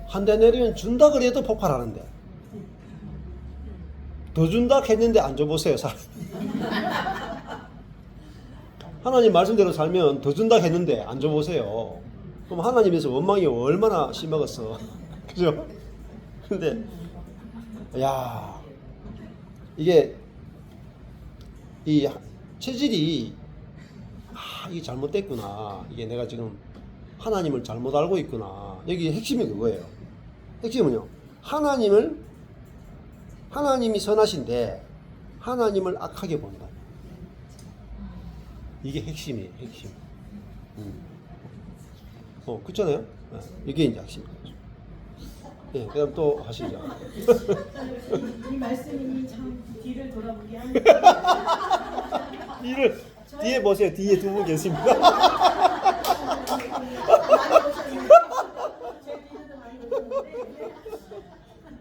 한 대 내리면 준다 그래도 폭발하는데 더 준다 했는데 안 줘보세요. 하나님 말씀대로 살면 더 준다 했는데 안 줘보세요. 그럼 하나님에서 원망이 얼마나 심하겠어. 그죠? 근데 야 이게 이 체질이 이게 잘못됐구나. 이게 내가 지금 하나님을 잘못 알고 있구나. 여기 핵심이 그거예요. 핵심은요. 하나님이 선하신데 하나님을 악하게 본다. 이게 핵심이에요. 핵심. 그렇잖아요. 네, 이게 이제 핵심이에요. 네, 그다음 또 하시죠. 이 말씀이 참 뒤를 돌아보게 하는. 뒤에 보세요. 뒤에 두 분 계십니다.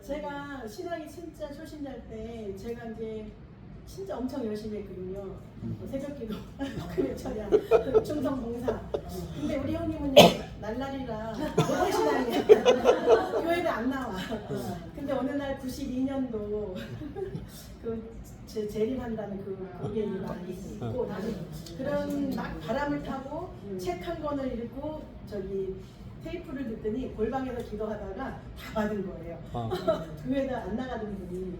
제가 신앙이 진짜 초심자일 때 제가 이제 진짜 엄청 열심히 했거든요. 새벽기도, 금요철야, 충성봉사. 근데 우리 형님은 날라리라 노동 신앙이야. 교회를 안 나와. 근데 어느 날 92년도 제 재림한다는 그게 있고 그런 막 바람을 타고 책 한 권을 읽고 저기 테이프를 듣더니 골방에서 기도하다가 다 받은 거예요. 교회도 안 나가던 분이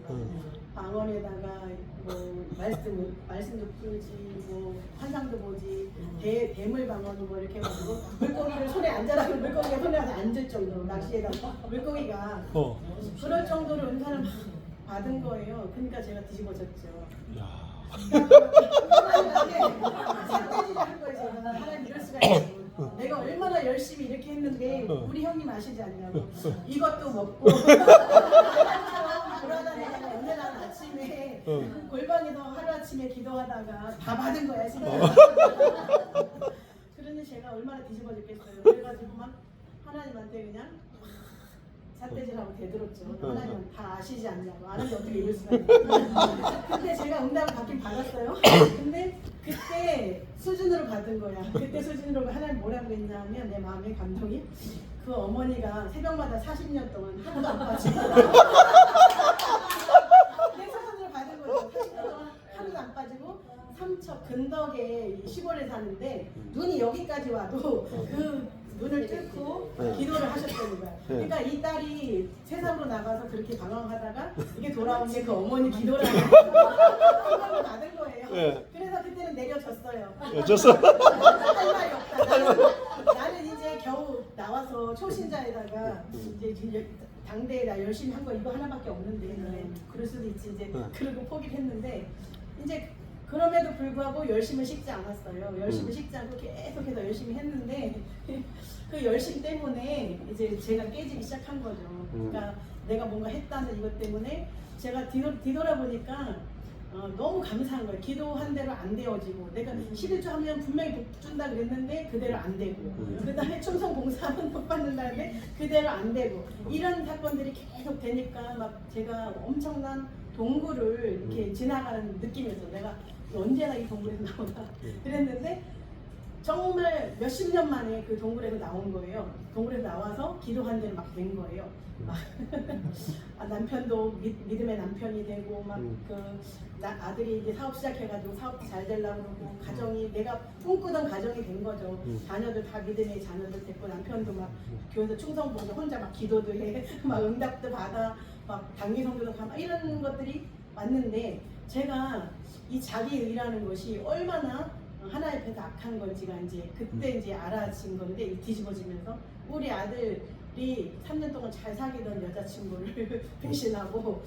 방언에다가 뭐 말씀도 풀지 뭐 환상도 보지 대물 방언도 뭐 이렇게 해가지고 물고기를 손에 앉아라고 물고기가 손에 앉을 정도로 낚시에다가 물고기가 그럴 정도로 은사를 막 받은 거예요. 그러니까 제가 뒤집어졌죠. 삿대질을 한 거예요. 제가 하나님 이럴 수가 있고 내가 얼마나 열심히 이렇게 했는데 우리 형님 아시지 않냐고 이것도 먹고 돌아다니다가 어느 날 아침에 골방에서 하루아침에 기도하다가 다 받은 거야 지금. 그런데 제가 얼마나 뒤집어졌겠어요. 그래가지고 막 하나님한테 그냥 삿대질하고 대들었죠. 하나님은 다 아시지 않냐고. 아는데 어떻게 이럴 수가 있냐. 근데 제가 응답을 받긴 받았어요. 근데 그때 수준으로 받은 거야. 그때 수준으로 하나님 뭐라고 했냐면 내 마음의 감동이 그 어머니가 새벽마다 40년 동안 하루도 안 빠지고 내 수준으로 받은 거죠. 40년 동안 하루도 안 빠지고 삼척 근덕에 시골에 사는데 눈이 여기까지 와도 그 눈을 뚫고 기도를 하셨다는 거야. 그러니까 이 딸이 세상으로 나가서 그렇게 방황하다가 이게 돌아온 게 그 어머니 기도를 하는 받은 거예요. 그래서 그때는 내려졌어요. 졌어. 할 말이 없다. 나는 이제 겨우 나와서 초신자에다가 이제 당대에 나 열심히 한 거 이거 하나밖에 없는데 그럴 수도 있지 이제 그러고 포기를 했는데 이제 그럼에도 불구하고 열심히 식지 않았어요. 열심히 식지 않고 계속해서 열심히 했는데 그 열심 때문에 이제 제가 깨지기 시작한 거죠. 그러니까 내가 뭔가 했다는 이것 때문에 제가 뒤돌아보니까 너무 감사한 거예요. 기도한 대로 안 되어지고 내가 11조 하면 분명히 복 준다 그랬는데 그대로 안 되고 그 다음에 충성 봉사하면 복 받는다는데 그대로 안 되고 이런 사건들이 계속 되니까 막 제가 엄청난 동굴을 이렇게 지나가는 느낌이었어. 내가 언제나 이 동굴에서 나오나 그랬는데 정말 몇십 년 만에 그 동굴에서 나온 거예요. 동굴에서 나와서 기도한 대로 막 된 거예요. 막 남편도 믿음의 남편이 되고 막 아들이 이제 사업 시작해가지고 사업도 잘 되려고 그러고 가정이 내가 꿈꾸던 가정이 된 거죠. 자녀들 다 믿음의 자녀들 됐고 남편도 막 교회에서 충성봉사 혼자 막 기도도 해, 막 응답도 받아, 막 단기 성교도 가, 막 이런 것들이 왔는데 제가 이 자기 의라는 것이 얼마나 하나님 앞에서 악한 건지가 이제 그때 이제 알아진 건데 뒤집어지면서 우리 아들이 3년 동안 잘 사귀던 여자친구를 배신하고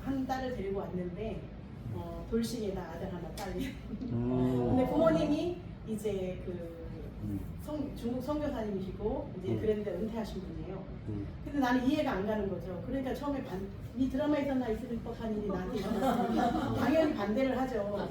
한 딸을 데리고 왔는데 돌싱에다 아들 하나 딸이 근데 부모님이 이제 중국 선교사님이시고 이제 그랬는데 은퇴하신 분이에요. 근데 나는 이해가 안 가는 거죠. 그러니까 처음에 이 드라마에서나 있을 법한 일이 나한테 일어났으니 당연히 반대를 하죠.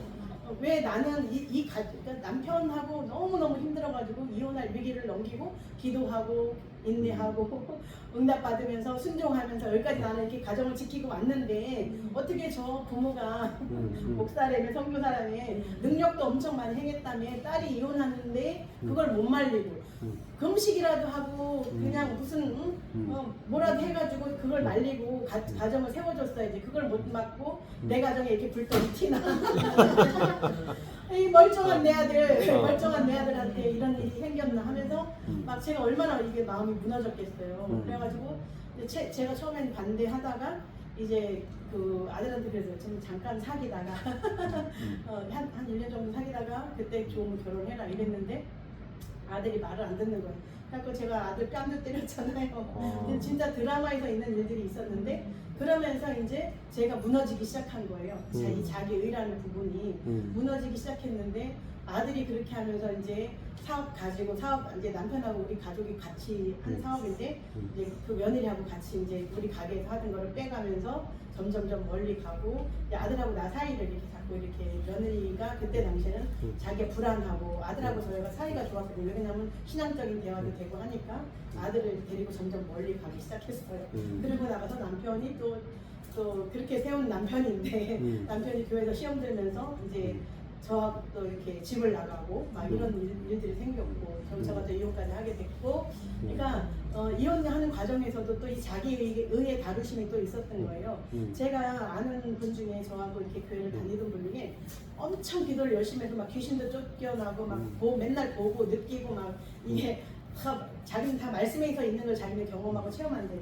왜 나는 그러니까 남편하고 너무너무 힘들어가지고 이혼할 위기를 넘기고 기도하고 인내하고 응답받으면서 순종하면서 여기까지 나는 이렇게 가정을 지키고 왔는데 어떻게 저 부모가 목사라며 선교사라며 능력도 엄청 많이 행했다며 딸이 이혼하는데 그걸 못 말리고 금식이라도 하고 그냥 무슨 뭐라도 해가지고 그걸 말리고 가정을 세워줬어야지. 그걸 못 막고 내 가정에 이렇게 불똥이 튀나. 이 멀쩡한 내 아들한테 이런 일이 생겼나 하면서 막 제가 얼마나 이게 마음이 무너졌겠어요. 그래가지고 제가 처음엔 반대하다가 이제 그 아들한테 그래서 좀 잠깐 사귀다가 한 1년 정도 사귀다가 그때 좋은 결혼해라 이랬는데 아들이 말을 안 듣는 거예요. 그래서 제가 아들 뺨도 때렸잖아요. 진짜 드라마에서 있는 일들이 있었는데 그러면서 이제 제가 무너지기 시작한 거예요. 이 자기 의라는 부분이 무너지기 시작했는데 아들이 그렇게 하면서 이제 사업 가지고 이제 남편하고 우리 가족이 같이 한 사업인데 이제 그 며느리하고 같이 이제 우리 가게에서 하던 거를 빼가면서 점점점 멀리 가고 이제 아들하고 나 사이를 이렇게 자꾸 이렇게 며느리가 그때 당시에는 자기가 불안하고 아들하고 저희가 사이가 좋았거든요. 왜냐면 신앙적인 대화도 되고 하니까 아들을 데리고 점점 멀리 가기 시작했어요. 그러고 나가서 남편이 또 그렇게 세운 남편인데 남편이 교회에서 시험 들면서 이제 저하고 또 이렇게 집을 나가고 막 이런 일들이 생겼고 저가 또 이혼까지 하게 됐고 그러니까 이혼하는 과정에서도 또 이 자기 의의 다루심이 또 있었던 거예요. 제가 아는 분 중에 저하고 이렇게 교회를 다니던 분 중에 엄청 기도를 열심히 해서 막 귀신도 쫓겨나고 막 맨날 보고 느끼고 막 이게 자기는 다 말씀에서 있는 걸 자기는 경험하고 체험한대.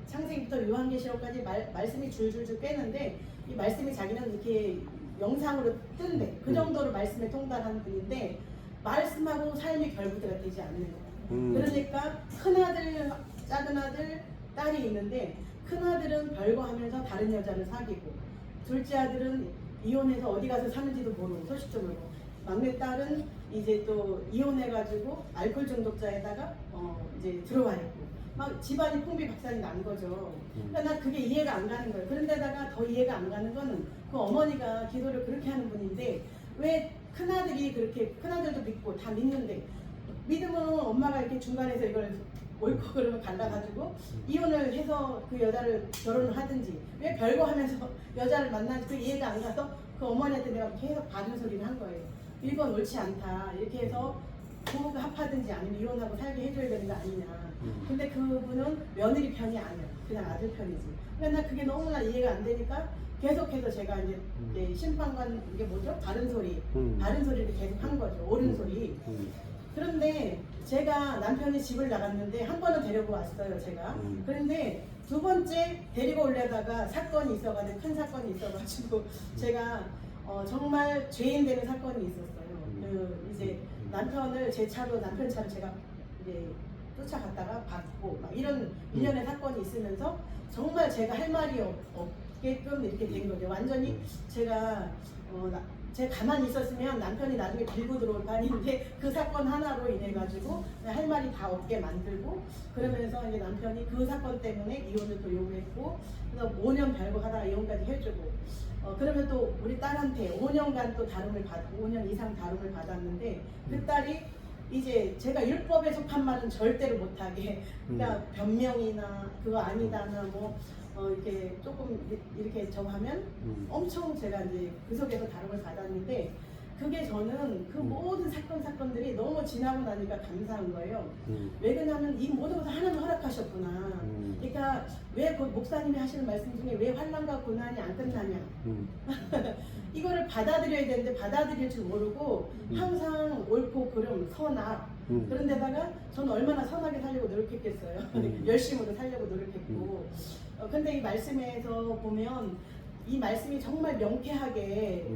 창세기부터 요한계시록까지 말씀이 줄줄줄 꿰는데 이 말씀이 자기는 이렇게 영상으로 뜬대. 그 정도로 말씀에 통달하는 분인데 말씀하고 삶이 결부가 되지 않는 거예요. 그러니까 큰아들, 작은아들, 딸이 있는데 큰아들은 별거 하면서 다른 여자를 사귀고 둘째 아들은 이혼해서 어디 가서 사는지도 모르고 소식도 모르고 막내 딸은 이제 또 이혼해가지고 알코올 중독자에다가 이제 들어와 있고 막 집안이 풍비박산이 난 거죠. 그러니까 난 그게 이해가 안 가는 거예요. 그런데다가 더 이해가 안 가는 거는 그 어머니가 기도를 그렇게 하는 분인데 왜 큰아들이 그렇게 큰아들도 믿고 다 믿는데 믿으면 엄마가 이렇게 중간에서 이걸 옳고 그러면 갈라가지고 이혼을 해서 그 여자를 결혼을 하든지 왜 별거 하면서 여자를 만나는지 그 이해가 안 가서 그 어머니한테 내가 계속 받은 소리를 한 거예요. 이건 옳지 않다. 이렇게 해서 부부가 합하든지 아니면 이혼하고 살게 해줘야 되는 거 아니냐. 근데 그분은 며느리 편이 아니야. 그냥 아들 편이지. 그러니까 나 그게 너무나 이해가 안 되니까 계속해서 제가 이제 심판관 이게 뭐죠? 바른 소리를 계속 한 거죠. 옳은 소리. 그런데 제가 남편이 집을 나갔는데 한 번은 데리고 왔어요. 제가. 그런데 두 번째 데리고 오려다가 사건이 있어가지고 큰 사건이 있어가지고 제가 정말 죄인 되는 사건이 있었어요. 이제 남편을 제 차로 남편 차로 제가 이제 쫓아갔다가 받고 막 이런 일련의 사건이 있으면서 정말 제가 할 말이 없게끔 이렇게 된 거죠. 완전히 제가 가만히 있었으면 남편이 나중에 빌고 들어올 판인데 그 사건 하나로 인해 가지고 할 말이 다 없게 만들고 그러면서 이제 남편이 그 사건 때문에 이혼을 또 요구했고 그래서 5년 별거 하다가 이혼까지 해주고 그러면 또 우리 딸한테 5년간 또 다름을 받고 5년 이상 다름을 받았는데 그 딸이 이제 제가 율법에 속한 말은 절대로 못하게 그러니까 변명이나 그거 아니다나 뭐 이렇게 조금 이렇게 정하면 엄청 제가 이제 그 속에서 다름을 받았는데 그게 저는 그 모든 사건들이 너무 지나고 나니까 감사한 거예요. 왜 그러냐면 이 모든 것을 하나님 허락하셨구나. 그러니까 왜 그 목사님이 하시는 말씀 중에 왜 환난과 고난이 안 끝나냐. 이거를 받아들여야 되는데 받아들일 줄 모르고 항상 옳고 그름, 선악 그런데다가 저는 얼마나 선하게 살려고 노력했겠어요. 열심으로 살려고 노력했고 근데 이 말씀에서 보면 이 말씀이 정말 명쾌하게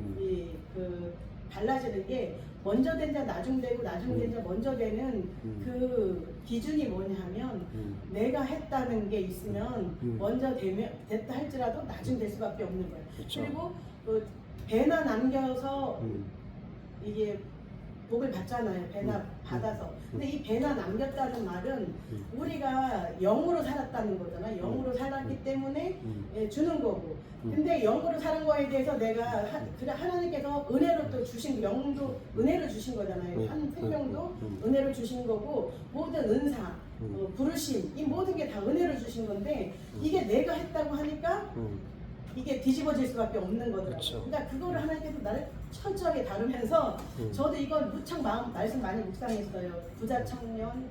달라지는 게 먼저 된 자 나중되고 나중된 자 먼저 되는 그 기준이 뭐냐면 내가 했다는 게 있으면 먼저 됐다 할지라도 나중 될 수밖에 없는 거예요. 그쵸. 그리고 배나 남겨서 이게 복을 받잖아요. 배나 받아서. 근데 이 배나 남겼다는 말은 우리가 영으로 살았다는 거잖아. 영으로 살았기 때문에 주는 거고. 근데 영으로 사는 거에 대해서 내가 그래 하나님께서 은혜로 또 주신 영도 은혜로 주신 거잖아요. 한 생명도 은혜로 주신 거고 모든 은사, 부르심 이 모든 게 다 은혜로 주신 건데 이게 내가 했다고 하니까 이게 뒤집어질 수밖에 없는 거더라고요. 그렇죠. 그러니까 그거를 하나님께서 나를 철저하게 다루면서 저도 이걸 무척 말씀 많이 묵상했어요. 부자 청년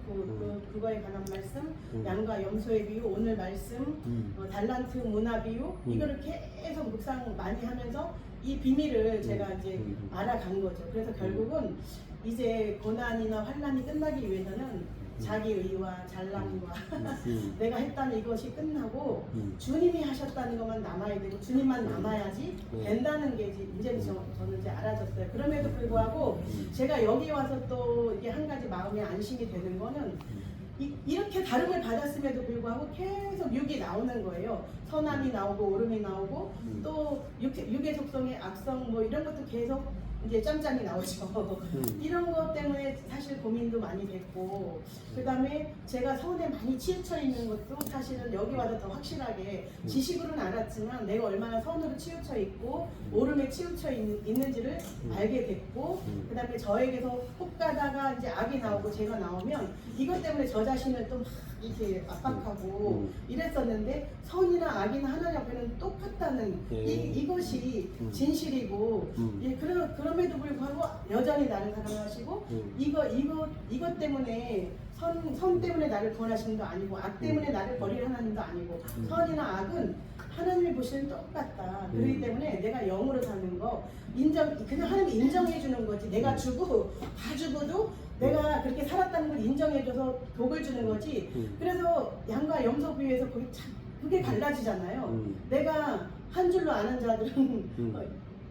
그거에 관한 말씀, 양과 염소의 비유, 오늘 말씀, 달란트 문화 비유 이거를 계속 묵상 많이 하면서 이 비밀을 제가 이제 알아간 거죠. 그래서 결국은 이제 고난이나 환난이 끝나기 위해서는 자기 의와 잘남과 내가 했다는 이것이 끝나고 주님이 하셨다는 것만 남아야 되고 주님만 남아야지 된다는 게 이제 저는 이제 알아졌어요. 그럼에도 불구하고 제가 여기 와서 또 이게 한 가지 마음에 안심이 되는 거는 이렇게 다름을 받았음에도 불구하고 계속 육이 나오는 거예요. 선함이 나오고 오름이 나오고 또 육의 속성의 악성 뭐 이런 것도 계속 이제 짬짬이 나오죠. 이런 것 때문에 사실 고민도 많이 됐고 그 다음에 제가 선에 많이 치우쳐 있는 것도 사실은 여기 와서 더 확실하게 지식으로는 알았지만 내가 얼마나 선으로 치우쳐 있고 오름에 치우쳐 있는지를 알게 됐고 그 다음에 저에게서 혹 가다가 이제 악이 나오고 제가 나오면 이것 때문에 저 자신을 또 막 이렇게 압박하고 이랬었는데 선이나 악이나 하나님 앞에는 똑같다는 이것이 진실이고 그럼에도 불구하고 여전히 나를 사랑하시고 이것 때문에 선 때문에 나를 구원하시는 도 아니고 악 때문에 나를 버리는 하나님도 아니고 선이나 악은 하나님이 보시는 똑같다. 그렇기 때문에 내가 영으로 사는 거 그냥 하나님이 인정해 주는 거지. 내가 주고 다 주고도 내가 그렇게 살았다는 걸 인정해줘서 복을 주는 거지. 그래서 양과 염소 비유에서 그게 갈라지잖아요. 내가 한 줄로 아는 자들은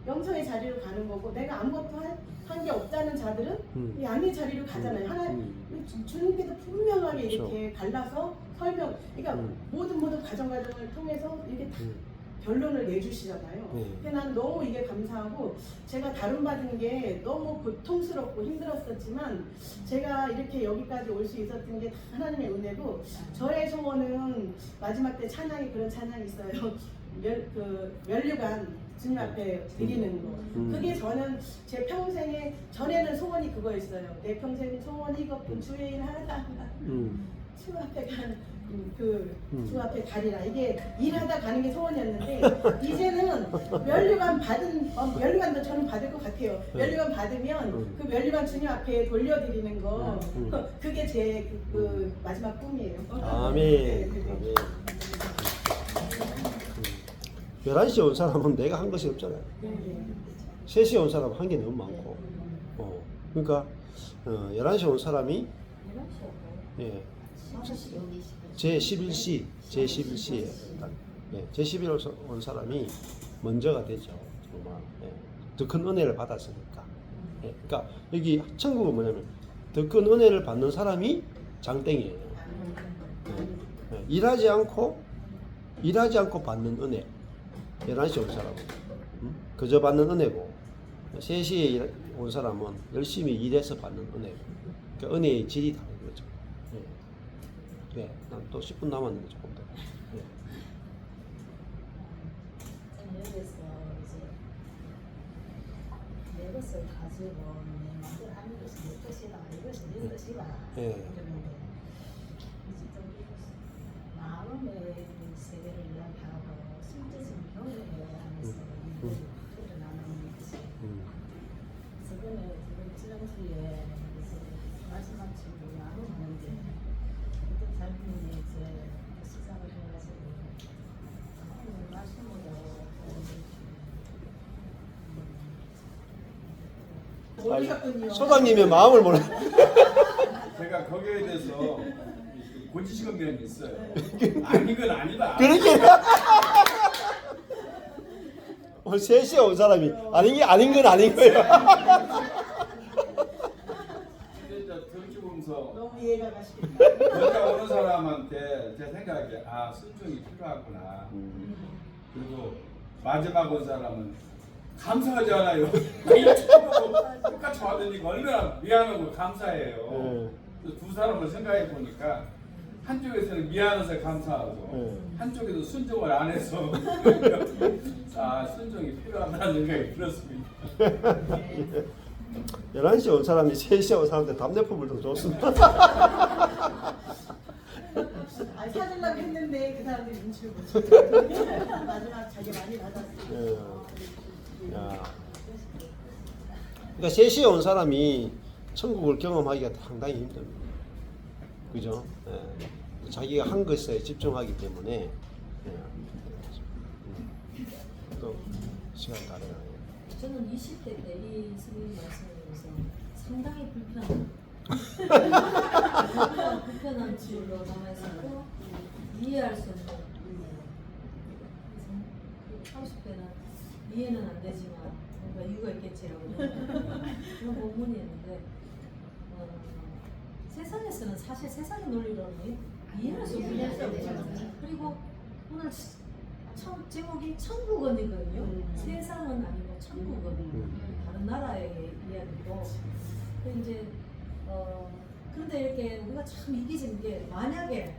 염소의 자리로 가는 거고 내가 아무것도 한 게 없다는 자들은 양의 자리로 가잖아요. 주님께서 분명하게 이렇게 갈라서 설명, 그러니까 모든 과정을 통해서 이렇게 다 결론을 내주시잖아요. 근데 나는 너무 이게 감사하고 제가 다룬받은 게 너무 고통스럽고 힘들었었지만 제가 이렇게 여기까지 올 수 있었던 게 다 하나님의 은혜고 저의 소원은 마지막 때 찬양이 그런 찬양이 있어요. 멸류관 주님 앞에 드리는 거. 그게 저는 제 평생에 전에는 소원이 그거였어요. 내 평생 소원이 이것뿐 주의 일 하다 주 앞에 주 앞에 가리라. 이게 일하다 가는 게 소원이었는데 이제는 멸류관도 저는 받을 것 같아요. 멸류관 받으면 그 멸류관 주님 앞에 돌려드리는 거 그게 제 마지막 꿈이에요. 아멘. 아멘. 11시에 온 사람은 내가 한 것이 없잖아요. 3시에 온 사람은 한 게 너무 많고. 그러니까 11시에 온 사람이 제11시에 제11시에 온 사람이 먼저가 되죠. 정말 더 큰 은혜를 받았으니까. 그러니까 여기 천국은 뭐냐면 더 큰 은혜를 받는 사람이 장땡이에요. 일하지 않고 받는 은혜. 11시에 온 사람은 그저 받는 은혜고 3시에 온 사람은 열심히 일해서 받는 은혜고 그러니까 은혜의 질이 다른 거죠. 네, 난 또 10분 남았는데 조금 더. 여기서 이제 내 것을 가지고 내 마음대로 하는 것이 내 것이다, 이것이 내 것이다 그러는데 이제 좀 마음의 세계를 이야기하고 실제적인 경험을 하면서 이거를 나누는 것이 저번에 지난주에 마지막 주로 나누는데 어떤 사람이 이제 시작을 해가지고 오늘 말씀으로 모르셨군요. 소장님의 마음을 몰라. 제가 거기에 대해서 고지식은 면이 있어요. 아닌 건 아니다. 그렇게 오늘 3시에 온 사람이 아닌 건 아닌 거예요. 근데 그렇게 보면서 너무 이해가 가시겠다. 내가 오는 사람한테 제 생각에 순종이 필요하구나. 그리고 마지막 온 사람은 감사하지 않아요. 이거 처음하고 똑같이 받으니까 얼마나 미안하고 감사해요. 그래서 두 사람을 생각해 보니까 한쪽에서는 미안해서 감사하고 한쪽에서 순종을 안 해서 아 순종이 필요하다는 생각이 들었습니다. 11시에 온 사람이 3시에 온 사람한테 답례품을 좀 줬습니다. 아, 사주려고 했는데 그 사람들이 눈치를 못 채고 마지막 자기 많이 받았어요. 야. 그러니까 3시에 온 사람이 천국을 경험하기가 상당히 힘듭니다. 그죠? 예. 자기가 한 것에 집중하기 때문에 또 시간 다르네요. 저는 20대 때 이 스님 말씀에서 상당히 불편한 줄로 남아있었고 이해할 수 없는 하고 싶게는 이해는 안 되지만 뭔가 이유가 있겠지라고 그런 본문이었는데 세상에서는 사실 세상의 논리로는 이해할 수 없는 거잖아요. 그리고 오늘 제목이 천국원이거든요. 세상은 아니고 천국원. 다른 나라의 이야기고. 근데 이제 그런데 이렇게 우리가 참 이기적인 게 만약에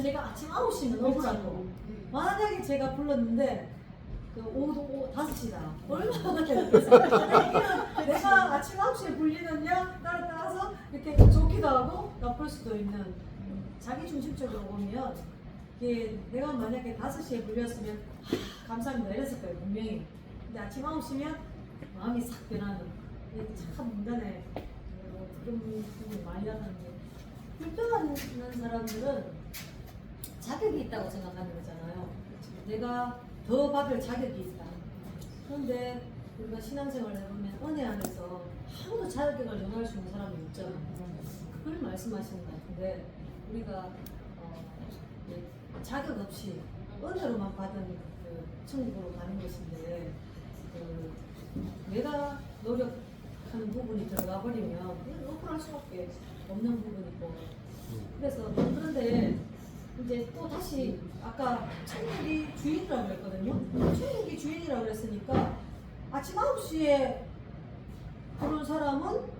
제가 아침 9시면 오라고 만약에 제가 불렀는데 그 오후 5시다. 얼마나 좋겠어. 내가 아침 9시에 불리느냐 따라서 이렇게 좋기도 하고 나쁠 수도 있는 자기 중심적으로 보면 이게 내가 만약에 5시에 불렸으면 감사합니다 이랬을 거예요 분명히. 근데 아침 9시면 마음이 싹 변하는 참 인간의 그런 부분이 많이 나타나는데 불편한 사람들은 자격이 있다고 생각하는 거잖아요. 내가 더 받을 자격이 있다. 그런데 우리가 신앙생활을 해보면 은혜 안에서 아무도 자격을 영할 수 있는 사람이 없잖아요. 그걸 말씀하시는 것 같은데 우리가 자격 없이 은혜로만 받은 그 천국으로 가는 것인데 내가 노력하는 부분이 들어가 버리면 억울할 수밖에 없는 부분이고 그래서 그런데 이제 또 다시 아까 천국이 주인이라고 그랬거든요. 천국이 주인이라고 그랬으니까 아침 9시에 그런 사람은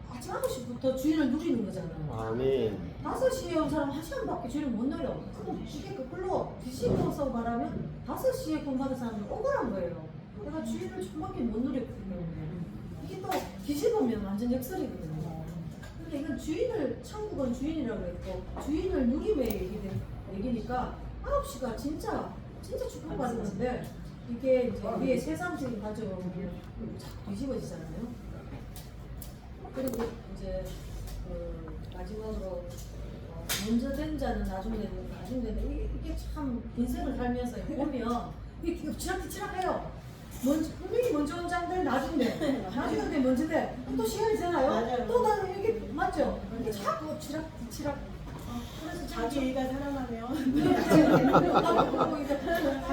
아침 9시부터 주인을 누리는 거잖아요. 아멘. 5시에 온 사람 1시간밖에 주인을 못 누려. 그럼 이게 거꾸로 뒤집어서 말하면 5시에 돈 받은 사람은 억울한 거예요. 내가 주인을 정확히 못 누렸거든요. 이게 또 뒤집으면 완전 역설이거든요. 근데 이건 주인을, 천국은 주인이라고 했고 주인을 누림의 얘기니까 9시가 진짜 축복받은 건데 이게 이제 우리의 세상적인 가정으로 보면 자꾸 뒤집어지잖아요. 그리고 이제 마지막으로 먼저 된 자는 나중에 되는 이게 참 인생을 살면서 보면 이게 엎치락뒤치락해요. 분명히 먼저 온 자들 나중에 돼 먼저 돼. 또 시간이 지나요. 맞아요. 또 나는 이게 맞죠. 이게 자꾸 엎치락뒤치락. 그래서 자기 애가 살아나면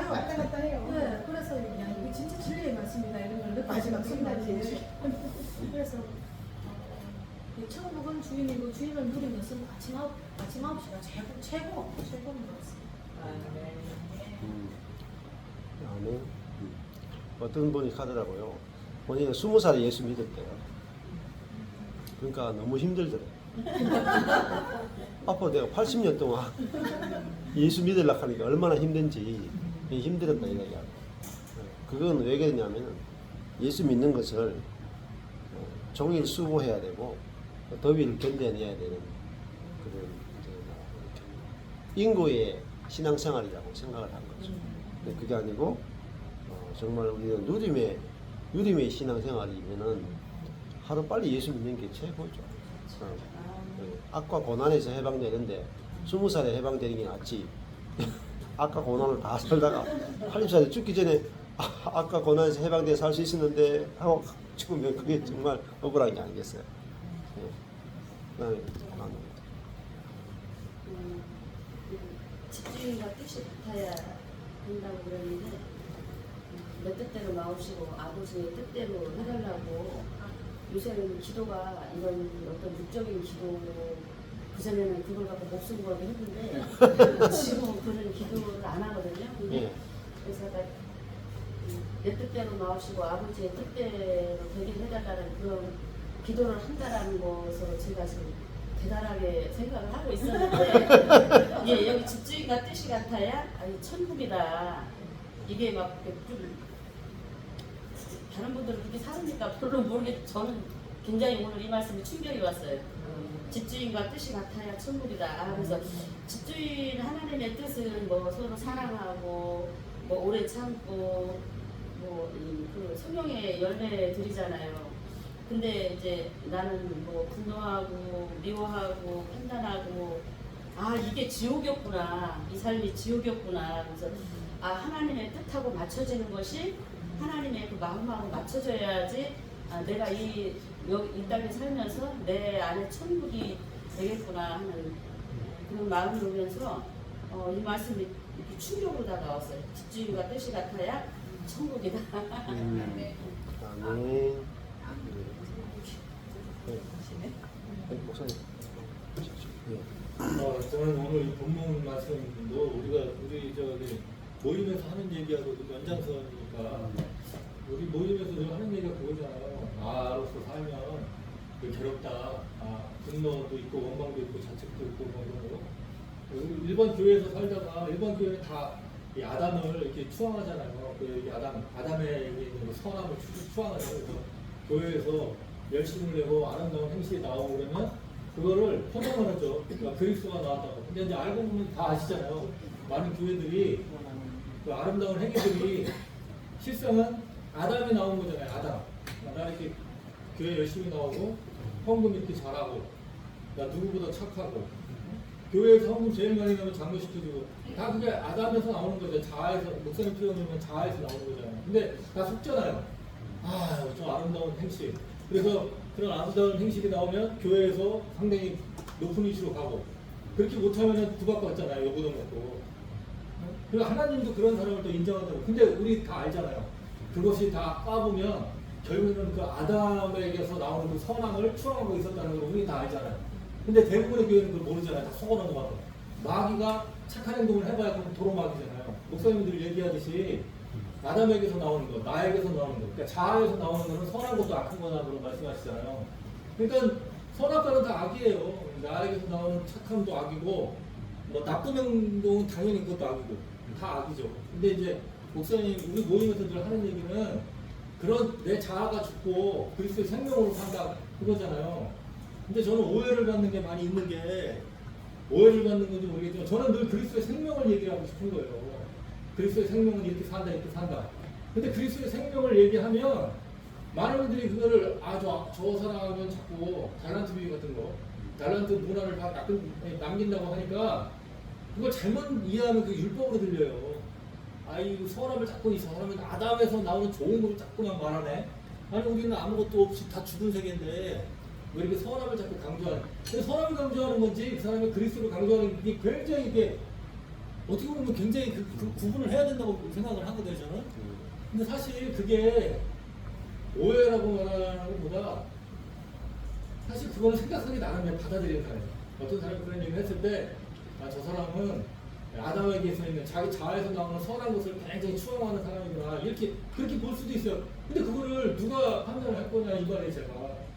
왔다 갔다 해요. 네, 그래서 그냥 이게 진짜 진리의 말씀이다 이런 걸 마지막 순간에. 그래서 천국은 주인이고 주인을 누리는 것은 아침 9시가 최고인 것 같습니다. 아멘. 어떤 분이 가더라고요. 본인은 20살에 예수 믿었대요. 그러니까 너무 힘들더래요. 앞으로 내가 80년 동안 예수 믿으려고 하니까 얼마나 힘든지 힘들었다 이야기하고. 그건 왜 그러냐면 예수 믿는 것을 종일 수고해야 되고 더위를 견뎌내야 되는 그런 인고의 신앙생활이라고 생각을 한 거죠. 근데 그게 아니고 정말 우리는 누림의 신앙생활이면은 하루 빨리 예수 믿는 게 최고죠. 악과 고난에서 해방되는데 20살에 해방되는 게 낫지. 악과 고난을 다 살다가 80살에 죽기 전에 악과 고난에서 해방돼 살 수 있었는데 하고 죽으면 그게 정말 억울한 게 아니겠어요. 집주인과 뜻이 같아야 된다고 그랬는데 내 뜻대로 마옵시고 아버지의 뜻대로 해달라고 요새는 기도가 이런 어떤 육적인 기도 그전에는 그걸 갖고 목숨 걸고 했는데 지금 그런 기도를 안 하거든요. 그래서 내 뜻대로 나오시고 아버지의 뜻대로 되게 해달라는 그런 기도를 한다라는 것을 제가 지금 대단하게 생각을 하고 있었는데 예, 여기 집주인과 뜻이 같아야 아니 천국이다. 이게 막 좀 다른 분들은 그렇게 사십니까? 별로 모르겠. 저는 굉장히 오늘 이 말씀이 충격이 왔어요. 집주인과 뜻이 같아야 천국이다. 아, 그래서 집주인 하나님의 뜻은 뭐 서로 사랑하고 뭐 오래 참고 뭐그 성령의 열매들이잖아요. 근데 이제 나는 뭐 분노하고 미워하고 판단하고 아 이게 지옥이었구나. 이 삶이 지옥이었구나. 그래서 아 하나님의 뜻하고 맞춰지는 것이 하나님의 그 마음하고 맞춰져야지 아, 내가 이 땅에 살면서 내 안에 천국이 되겠구나 하는 그런 마음이 오면서 이 말씀이 이렇게 충격으로 다가왔어요. 집주인과 뜻이 같아야 천국이다. 네. 아멘. 목사님. 저는 오늘 이 본문 말씀도 우리 저기 모임에서 하는 얘기하고 연장선이니까 우리 모임에서 늘 하는 얘기가 그거잖아요. 나로서 살면 괴롭다. 분노도 있고 원망도 있고 자책도 있고 뭐 이런 거. 일반 교회에서 살다가 일반 교회는 다 이 아담을 이렇게 추앙하잖아요. 그 아담의 있는 선함을 추앙하잖아요. 그래서 교회에서 열심을 내고 아름다운 행실이 나오고 그러면 그거를 포장을 하죠. 그러니까 그리스도가 나왔다고. 근데 이제 알고 보면 다 아시잖아요. 많은 교회들이 그 아름다운 행위들이 실상은 아담이 나온 거잖아요. 아담. 나 이렇게 교회 열심히 나오고 헌금 이렇게 잘하고 나 누구보다 착하고 교회에서 헌금 제일 많이 나면 장로시켜주고 다 그게 아담에서 나오는 거죠. 자아에서 목사님 표현하면 자아에서 나오는 거잖아요. 근데 다 속잖아요. 좀 아름다운 행실. 그래서 그런 아름다운 행실이 나오면 교회에서 상당히 높은 위치로 가고 그렇게 못하면 구박받잖아요. 요구도 먹고. 그리고 하나님도 그런 사람을 또 인정한다고. 근데 우리 다 알잖아요. 그것이 다 까보면 결국에는 그 아담에게서 나오는 그 선함을 추앙하고 있었다는 걸 우리 다 알잖아요. 근데 대부분의 교회는 그걸 모르잖아요. 다 속어놓은 것 같아요. 마귀가 착한 행동을 해봐야 그럼 도로마귀잖아요. 목사님들이 얘기하듯이 아담에게서 나오는 것, 나에게서 나오는 것, 그러니까 자아에서 나오는 것은 선한 것도 악한 거다 그런 말씀하시잖아요. 그러니까 선악과는 다 악이에요. 나에게서 나오는 착함도 악이고 뭐 나쁜 행동은 당연히 그것도 악이고 다 악이죠. 근데 이제 목사님 우리 모임에서 늘 하는 얘기는 그런 내 자아가 죽고 그리스도의 생명으로 산다 그거잖아요. 근데 저는 오해를 받는 게 많이 있는 게 오해를 받는 건지 모르겠지만 저는 늘 그리스도의 생명을 얘기하고 싶은 거예요. 그리스도의 생명은 이렇게 산다 이렇게 산다. 근데 그리스도의 생명을 얘기하면 많은 분들이 그거를 저 사람은 자꾸 달란트 비유 같은 거 달란트 문화를 다 남긴다고 하니까 그걸 잘못 이해하면 그 율법으로 들려요. 이 사람을 자꾸 이 사람은 아담에서 나오는 좋은 걸 자꾸만 말하네. 아니 우리는 아무것도 없이 다 죽은 세계인데 왜 이렇게 선함을 자꾸 강조하는? 근데 선함을 강조하는 건지 그 사람이 그리스도를 강조하는 게 굉장히 이게 어떻게 보면 굉장히 그 구분을 해야 된다고 생각을 하거든요 저는. 근데 사실 그게 오해라고 말하는 것보다 사실 그거는 생각하기 나름에 받아들이는 사람이에요. 어떤 사람이 그런 얘기를 했을 때 저 사람은 아담에게서 있는 자기 자아에서 나오는 선한 것을 굉장히 추앙하는 사람이구나 이렇게 그렇게 볼 수도 있어요. 근데 그거를 누가 판단을 할 거냐 이 말이에요.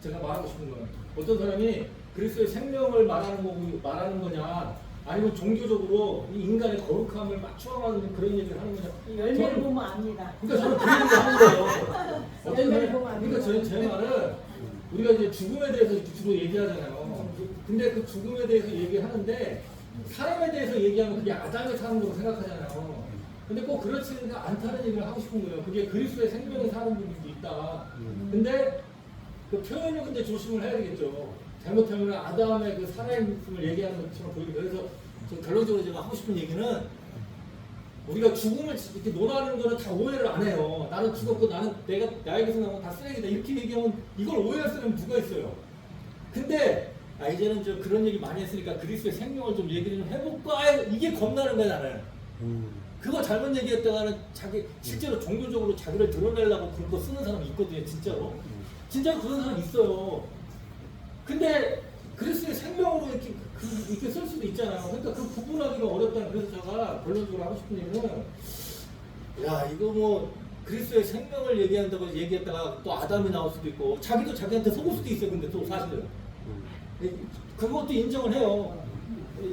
제가 말하고 싶은 건 어떤 사람이 그리스도의 생명을 말하는 거냐 아니면 종교적으로 이 인간의 거룩함을 막 추앙하는 그런 얘기를 하는 거냐. 열매를 보면 압니다. 그러니까 저는 그런 얘기를 하는 거예요. 어떤 사람이 그러니까 제 말은 우리가 이제 죽음에 대해서 주로 얘기하잖아요. 근데 그 죽음에 대해서 얘기하는데 사람에 대해서 얘기하면 그게 아담의 사는 거로 생각하잖아요. 근데 꼭 그렇지는 않다는 얘기를 하고 싶은 거예요. 그게 그리스도의 생명에 사는 분들도 있다. 근데 그 표현을 근데 조심을 해야 되겠죠. 잘못하면 아담의 그 살아있음을 얘기하는 것처럼 보이고 그래서 결론적으로 제가 하고 싶은 얘기는 우리가 죽음을 이렇게 논하는 거는 다 오해를 안 해요. 나는 죽었고 나에게서 나온 건 다 쓰레기다 이렇게 얘기하면 이걸 오해할 사람이 누가 있어요. 근데 이제는 좀 그런 얘기 많이 했으니까 그리스도의 생명을 좀 얘기를 좀 해볼까 이게 겁나는 거잖아요. 그거 잘못 얘기했다가는 실제로 종교적으로 자기를 드러내려고 그런 거 쓰는 사람이 있거든요. 진짜로 그런 사람 있어요. 근데 그리스도의 생명으로 이렇게 쓸 수도 있잖아요. 그러니까 그 구분하기가 어렵다는. 그래서 제가 결론적으로 하고 싶은 얘기는 이거 뭐 그리스도의 생명을 얘기한다고 얘기했다가 또 아담이 나올 수도 있고 자기도 자기한테 속을 수도 있어요. 근데 또 사실은 그것도 인정을 해요.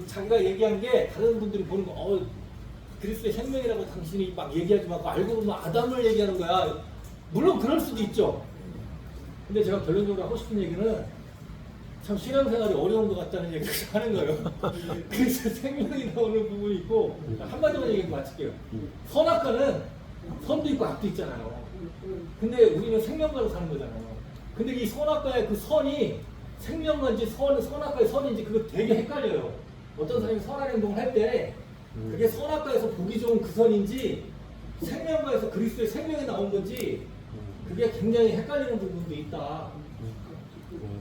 자기가 얘기한 게 다른 분들이 보는 거 그리스도의 생명이라고 당신이 막 얘기하지 말고 알고 보면 아담을 얘기하는 거야. 물론 그럴 수도 있죠. 근데 제가 결론적으로 하고 싶은 얘기는 참 신앙생활이 어려운 것 같다는 얘기를 하는 거예요. 그래서 생명이 나오는 부분이 있고 한마디만 얘기해 마칠게요. 선악과는 선도 있고 악도 있잖아요. 근데 우리는 생명과로 사는 거잖아요. 근데 이 선악과의 그 선이 생명과인지 선악과의 선인지 그거 되게 헷갈려요. 어떤 사람이 선한 행동을 할 때 그게 선악과에서 보기 좋은 그 선인지 생명과에서 그리스도의 생명이 나온 건지 그게 굉장히 헷갈리는 부분도 있다.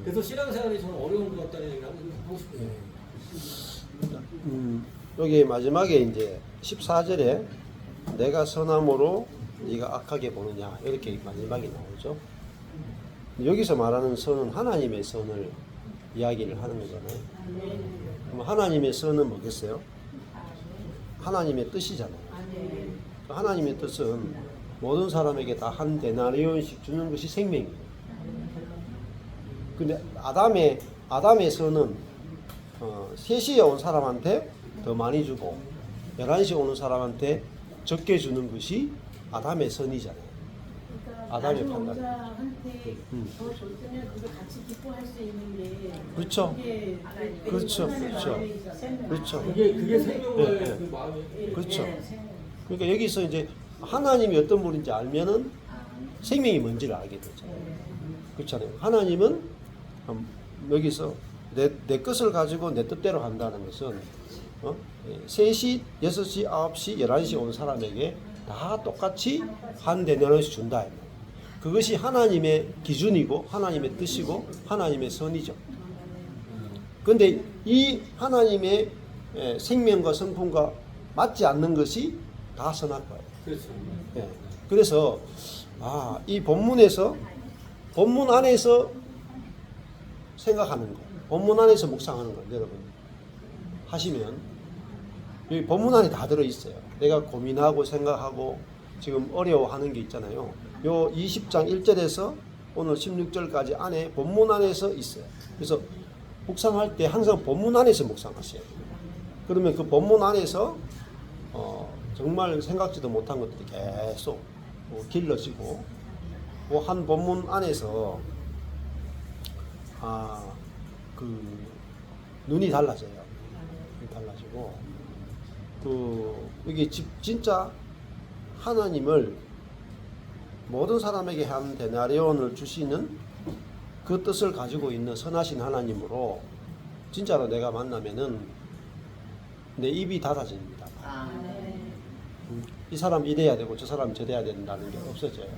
그래서 신앙생활이 저는 어려운 것 같다는 얘기를 하고 싶어요. 여기 마지막에 이제 14절에 내가 선함으로 네가 악하게 보느냐 이렇게 마지막에 나오죠. 여기서 말하는 선은 하나님의 선을 이야기를 하는 거잖아요. 그럼 하나님의 선은 뭐겠어요? 하나님의 뜻이잖아요. 하나님의 뜻은 모든 사람에게 다 한 데나리온씩 주는 것이 생명이에요. 근데 아담의 선은 3시에 온 사람한테 더 많이 주고 11시에 오는 사람한테 적게 주는 것이 아담의 선이잖아요. 아담의 판단. 자한테 더 줬으면 그걸 같이 기뻐할 수 있는 게 그렇죠. 그게 그렇죠. 하나님의 그렇죠. 마음이잖아요. 그렇죠. 그게 생명과의 네, 네. 그 마음이. 그렇죠. 그러니까 여기서 이제 하나님이 어떤 분인지 알면은 생명이 뭔지를 알게 되죠. 그렇잖아요. 하나님은 여기서 내 것을 가지고 내 뜻대로 한다는 것은 3시, 6시, 9시, 11시 온 사람에게 다 똑같이 한 데나리온씩 준다. 그것이 하나님의 기준이고 하나님의 뜻이고 하나님의 선이죠. 그런데 이 하나님의 생명과 성품과 맞지 않는 것이 다 선악과예요. 그렇죠. 예. 그래서 이 본문에서 본문 안에서 생각하는 거, 본문 안에서 묵상하는 거, 여러분 하시면 여기 본문 안에 다 들어 있어요. 내가 고민하고 생각하고 지금 어려워하는 게 있잖아요. 요 20장 1절에서 오늘 16절까지 안에 본문 안에서 있어요. 그래서 묵상할 때 항상 본문 안에서 묵상하세요. 그러면 그 본문 안에서 정말 생각지도 못한 것들이 계속 길러지고 그 한 본문 안에서 그 눈이 달라져요. 눈이 달라지고 이게 진짜 하나님을 모든 사람에게 한 데나리온을 주시는 그 뜻을 가지고 있는 선하신 하나님으로 진짜로 내가 만나면은 내 입이 닫아집니다. 이 사람 이래야 되고 저 사람 저래야 된다는 게 없어져요.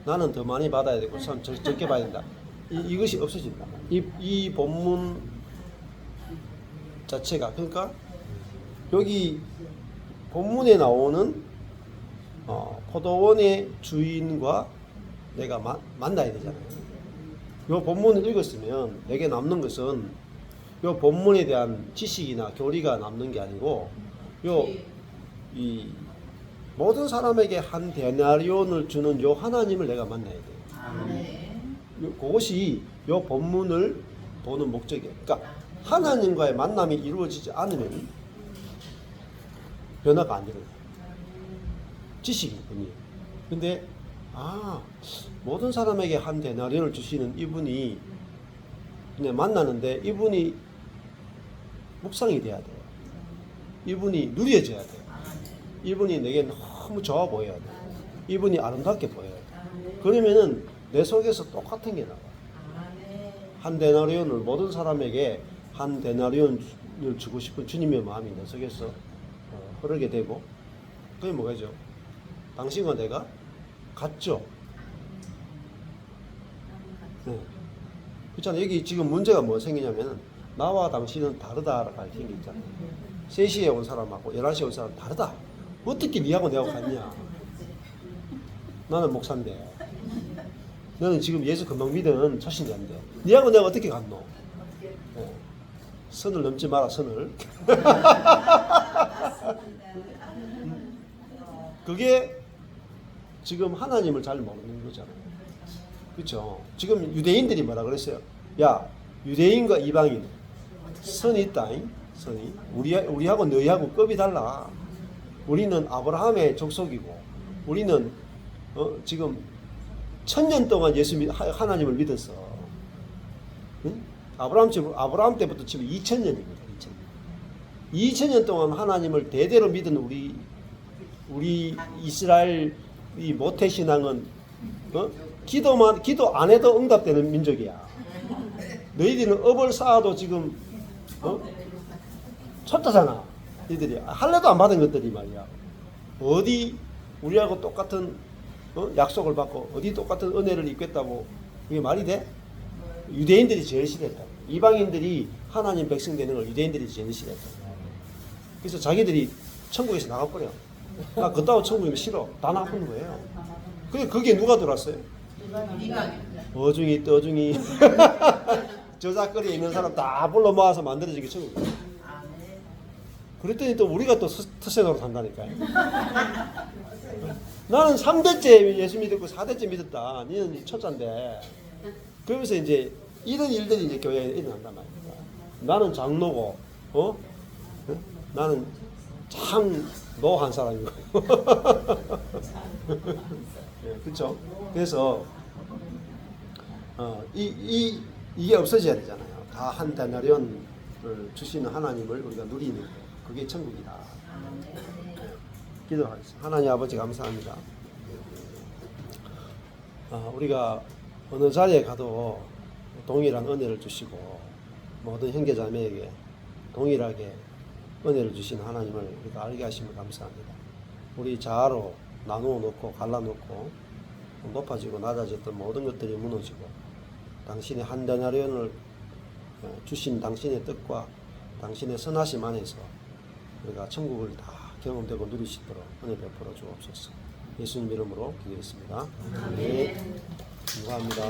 나는 더 많이 받아야 되고 저 사람 적게 받아야 된다. 이것이 없어진다. 이 본문 자체가 그러니까 여기 본문에 나오는 포도원의 주인과 내가 만나야 되잖아요. 이 본문을 읽었으면 내게 남는 것은 이 본문에 대한 지식이나 교리가 남는 게 아니고 이 모든 사람에게 한 데나리온을 주는 요 하나님을 내가 만나야 돼요. 그것이 요 본문을 보는 목적이에요. 그러니까 하나님과의 만남이 이루어지지 않으면 변화가 안 일어나요. 지식일 뿐이에요. 근데 모든 사람에게 한 데나리온을 주시는 이분이 그냥 만나는데 이분이 묵상이 돼야 돼요. 이분이 누려져야 돼요. 이분이 내게 너무 좋아 보여야 돼요. 이분이 아름답게 보여요. 그러면은 내 속에서 똑같은 게 나와요. 한 데나리온을 모든 사람에게 한 데나리온을 주고 싶은 주님의 마음이 내 속에서 흐르게 되고 그게 뭐가죠? 당신과 내가 같죠? 네. 그렇잖아요. 여기 지금 문제가 뭐 생기냐면 나와 당신은 다르다라고 밝힌 게 있잖아요. 3시에 온 사람하고 11시에 온 사람은 다르다. 어떻게 니하고 내하고 같냐? 나는 목사인데 너는 지금 예수 금방 믿은 초신자인데 니하고 내가 어떻게 같노? 네. 선을 넘지 마라, 선을. 그게 지금 하나님을 잘 모르는 거잖아요. 그렇죠? 지금 유대인들이 뭐라 그랬어요? 야, 유대인과 이방인 선이 있다잉. 선이 우리하고 너희하고 급이 달라. 우리는 아브라함의 족속이고 우리는 지금 1000년 동안 하나님을 믿었어. 응? 아브라함 때부터 지금 2000년입니다. 2000년 동안 하나님을 대대로 믿은 우리 이스라엘 이 모태 신앙은 기도 안 해도 응답되는 민족이야. 너희들은 업을 쌓아도 지금 쳤다잖아. 너희들이 할례도 안 받은 것들이 말이야. 어디 우리하고 똑같은 약속을 받고 어디 똑같은 은혜를 입겠다고 이게 말이 돼? 유대인들이 제일 싫어했다. 이방인들이 하나님 백성 되는 걸 유대인들이 제일 싫어했다. 그래서 자기들이 천국에서 나가버려. 나 그따위 천국이면 싫어. 다 나쁜 거예요. 근데 그게 누가 들어왔어요? 어중이 떠중이 저작거리에 있는 사람 다 불러 모아서 만들어진 게 천국이에요. 그랬더니 또 우리가 또 터세도로 산다니까요. 나는 3대째 예수 믿었고 4대째 믿었다. 니는 첫째인데. 그러면서 이제 이런 일들이 이제 교회에 일어난단 말입니다. 나는 장로고, 나는 참 노한 사람이고. 네, 그렇죠? 그래서 이게 없어져야 되잖아요. 다 한 데나리온을 주시는 하나님을 우리가 누리는 그게 천국이다. 네, 기도하겠습니다. 하나님 아버지 감사합니다. 우리가 어느 자리에 가도 동일한 은혜를 주시고 모든 형제자매에게 동일하게 은혜를 주시는 하나님을 우리가 알게 하시면 감사합니다. 우리 자아로 나누어 놓고 갈라놓고 높아지고 낮아졌던 모든 것들이 무너지고 당신의 한 데나리온을 주신 당신의 뜻과 당신의 선하심 안에서 우리가 천국을 다 경험되고 누리시도록 은혜 베풀어 주옵소서. 예수님 이름으로 기도했습니다. 네. 감사합니다.